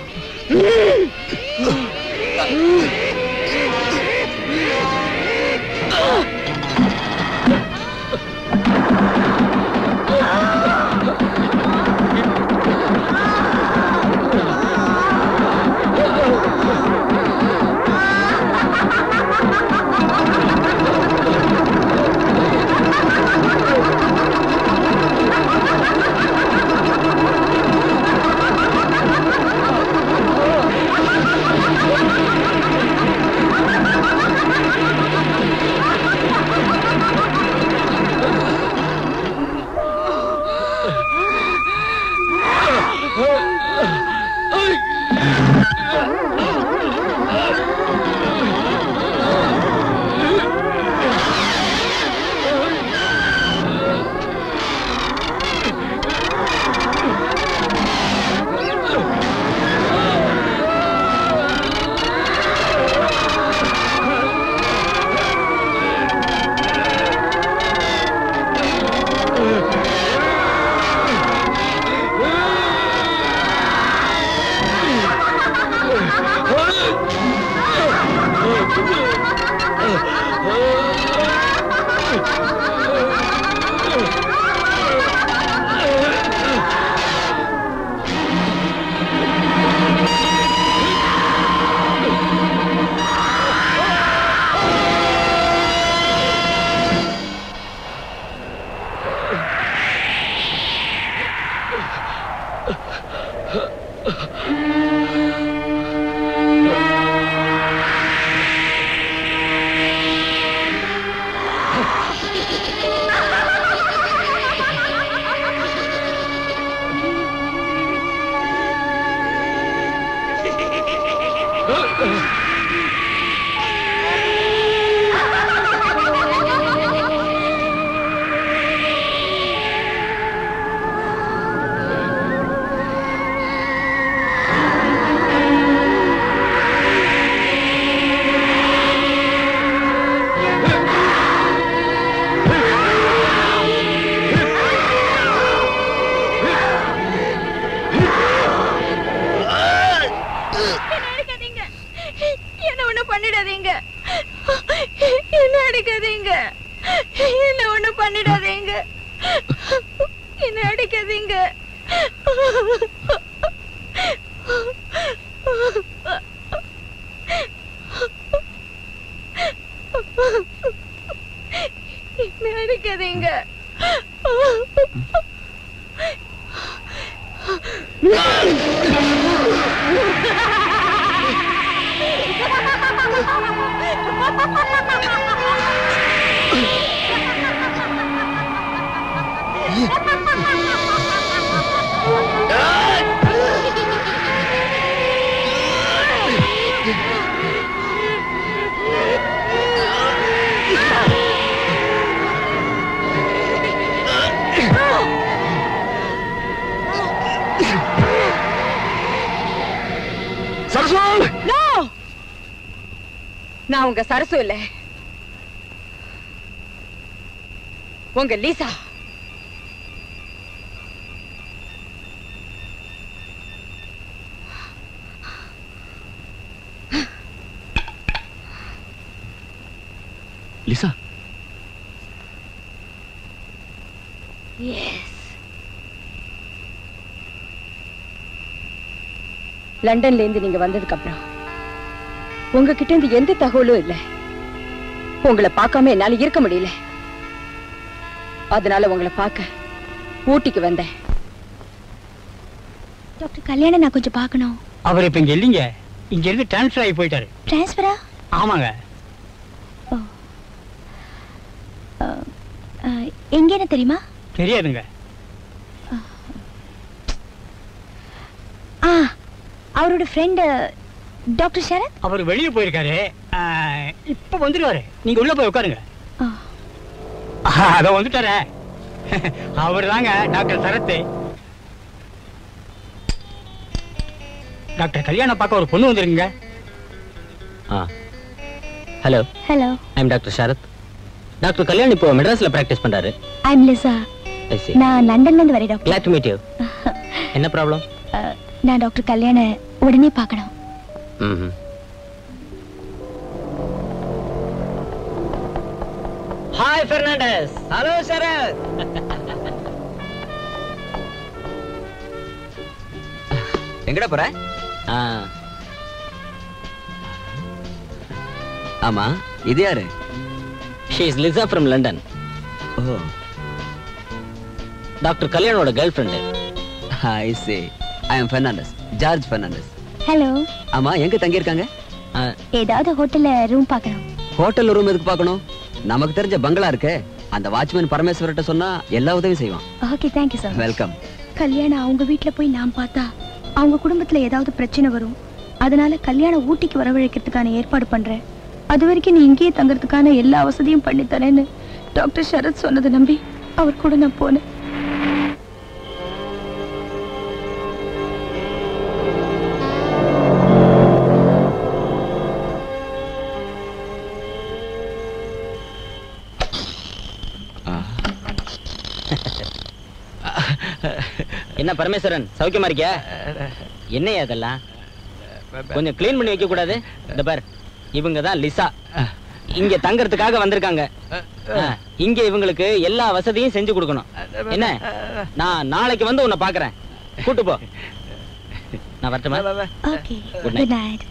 Speaker 2: நான் உங்க சரசு இல்ல, உங்க லீசா.
Speaker 4: லிசா,
Speaker 2: லண்டன்ல இருந்து நீங்க வந்ததுக்கு அப்புறம் உங்ககிட்ட இருந்து எந்த தகவலும் இல்ல. உங்களை பார்க்காம என்னால இருக்க முடியல. அதனால உங்களை பார்க்க ஊட்டிக்கு வந்தேன்.
Speaker 1: டாக்டர் கல்யாணம் நான் கொஞ்சம் பார்க்கணும்.
Speaker 5: அவர் இப்ப இங்க இல்லைங்க, இங்க இருந்து டிரான்ஸ்ஃபர் ஆகி போயிட்டாரு.
Speaker 1: டிரான்ஸ்ஃபரா?
Speaker 5: ஆமாங்க.
Speaker 1: எங்கன்னு தெரியுமா?
Speaker 5: தெரியாதுங்க.
Speaker 1: அவரோட ஃப்ரெண்ட் டாக்டர் சரத்.
Speaker 5: அவர் வெளியே போயிருக்காரு, இப்ப வந்துருவாரு. நீங்க உள்ள போய் உட்காருங்க. அத வந்துட்டாரே, அவர் தாங்க டாக்டர் சரத். டாக்டர் கல்யாணம் பார்க்க ஒரு பொண்ணு வந்துருங்க.
Speaker 6: Hello
Speaker 1: hello,
Speaker 6: I am doctor Sarath. Doctor Kalyan இப்போ மெட்ராஸ்ல பிராக்டிஸ் பண்றாரு.
Speaker 1: I am Lisa. நான் லண்டன்ல இருந்து வரேன் doctor.
Speaker 6: Glad to meet you. என்ன ப்ராப்ளம்?
Speaker 1: நான் டாக்டர் கல்யாண உடனே பார்க்கணும்.
Speaker 6: ஹாய் பெர்னாண்டஸ். ஹலோ சரத்.
Speaker 10: எங்கடா போற? ஆமா, இது யாரு?
Speaker 6: She is Lisa from London.
Speaker 10: ஓ,
Speaker 6: டாக்டர் கல்யாணோட girlfriend.
Speaker 10: I see. I am Fernandez, George Fernandez.
Speaker 1: Hello.
Speaker 10: ஆமா, எங்க தங்கி இருக்காங்க?
Speaker 1: ஏதாவது ஹோட்டல்ல ரூம் பார்க்கணும்.
Speaker 10: ஹோட்டல்ல ரூம் எதுக்கு பார்க்கணும்? நமக்கு தெரிஞ்ச பங்களா இருக்கு. அந்த வாட்ச்மேன் பரமேஸ்வரட்ட சொன்னா எல்லா உதவியும் செய்வான்.
Speaker 1: Okay, thank you sir.
Speaker 10: Welcome.
Speaker 1: கல்யாணம் அவங்க வீட்ல போய் நான் பார்த்தா அவங்க குடும்பத்துல ஏதாவது பிரச்சனை வரும். அதனால கல்யாணம் ஊட்டிக்கு வரவழைக்கிறதுக்கான ஏற்பாடு பண்றேன். அது வரைக்கும் நீ இங்கேயே தங்கறதுக்கான எல்லா வசதியும் பண்ணி தரேன்னு டாக்டர் சரத் சொன்னதை நம்பி அவர் கூட நான் போனேன்.
Speaker 6: என்ன பரமேஸ்வரன், சௌக்கியமா இருக்கியா? என்னையா அதெல்லாம் கொஞ்சம் க்ளீன் பண்ணி வைக்க கூடாது? இந்த பார், இவங்க தான் லிசா. இங்க தங்கறதுக்காக வந்திருக்காங்க. இங்க இவங்களுக்கு எல்லா வசதியும் செஞ்சு கொடுக்கணும். என்ன, நான் நாளைக்கு வந்து உன்னை பாக்குறேன். கூட்டு போ. நான் வரட்டுமா?
Speaker 1: Okay,
Speaker 6: good night.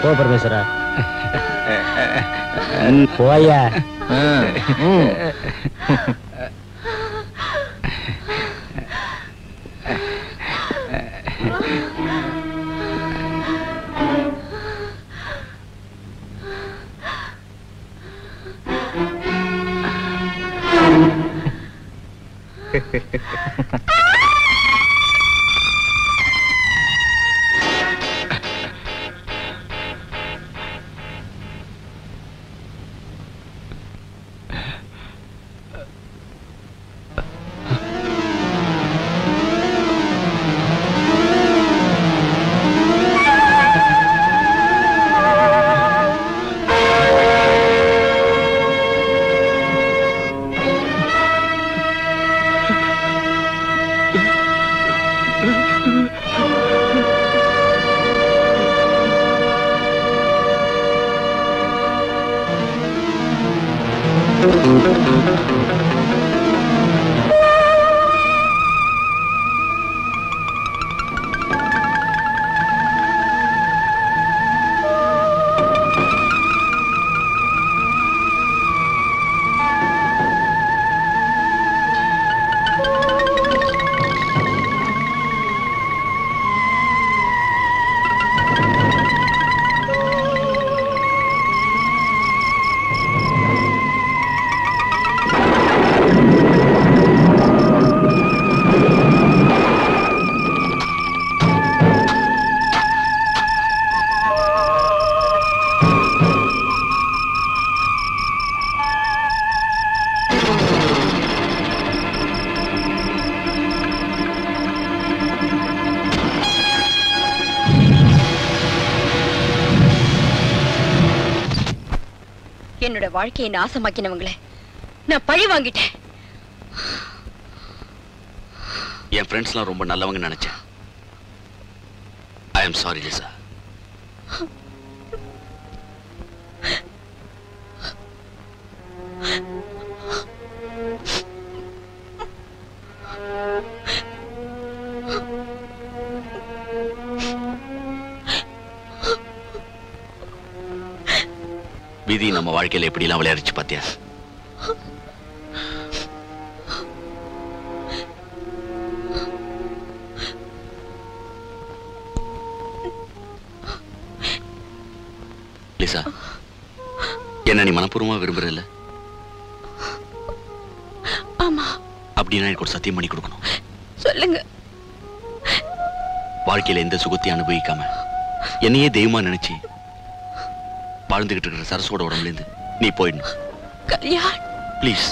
Speaker 6: போ பரமேஸ்வரா போயா.
Speaker 1: என்னோட வாழ்க்கையை நாசமாக்கினவங்களே நான் பழி வாங்கிட்டேன்.
Speaker 4: என் ஃப்ரெண்ட்ஸ்லாம் ரொம்ப நல்லவங்க நினைச்சேன். I am sorry Lisa. விதி நம்ம வாழ்க்கையில எப்படிலாம் விளையாடிச்சு பாத்தியா? லிசா, என்ன நீ மனப்பூர்வமா விரும்புறல்ல?
Speaker 1: ஆமா.
Speaker 4: அப்படின்னா எனக்கு ஒரு சத்தியம் பண்ணி கொடுக்கணும்.
Speaker 1: சொல்லுங்க.
Speaker 4: வாழ்க்கையில எந்த சுகத்தையும் அனுபவிக்காம என்னையே தெய்வமா நினைச்சு வாழ்ந்துகிட்டு இருக்கிற சரசோட உடம்புல இருந்து நீ போயிடணும்.
Speaker 1: கல்யாண்,
Speaker 4: ப்ளீஸ்.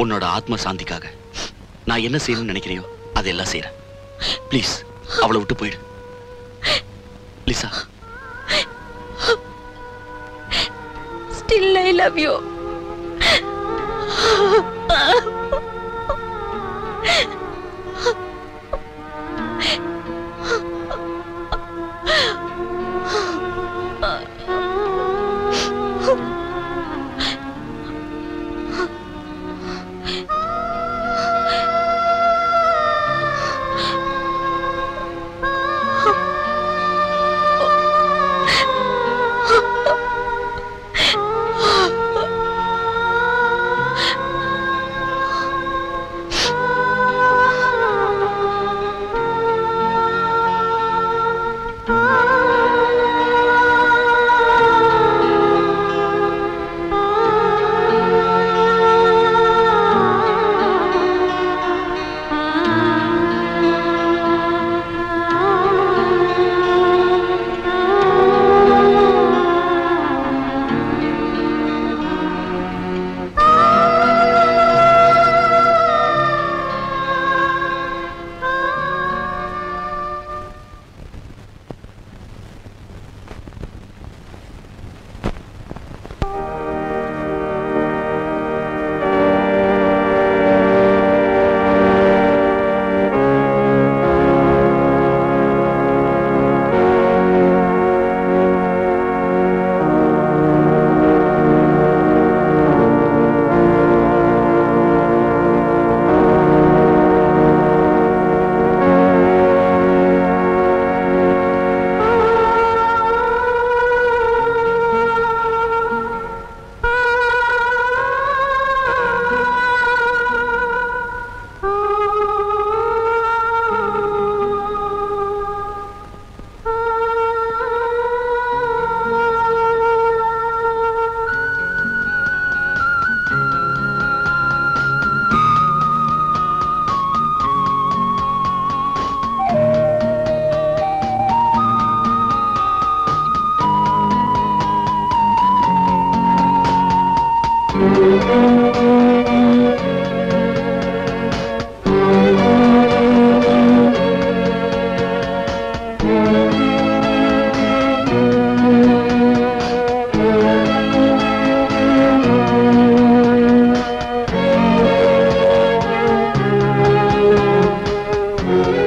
Speaker 4: உன்னோட ஆத்ம சாந்திக்காக நான் என்ன செய்யணும்னு நினைக்கிறியோ அதெல்லாம் செய்யறேன். ப்ளீஸ் அவளை விட்டு போயிடு Lisa.
Speaker 1: Still I love you.
Speaker 8: Thank you.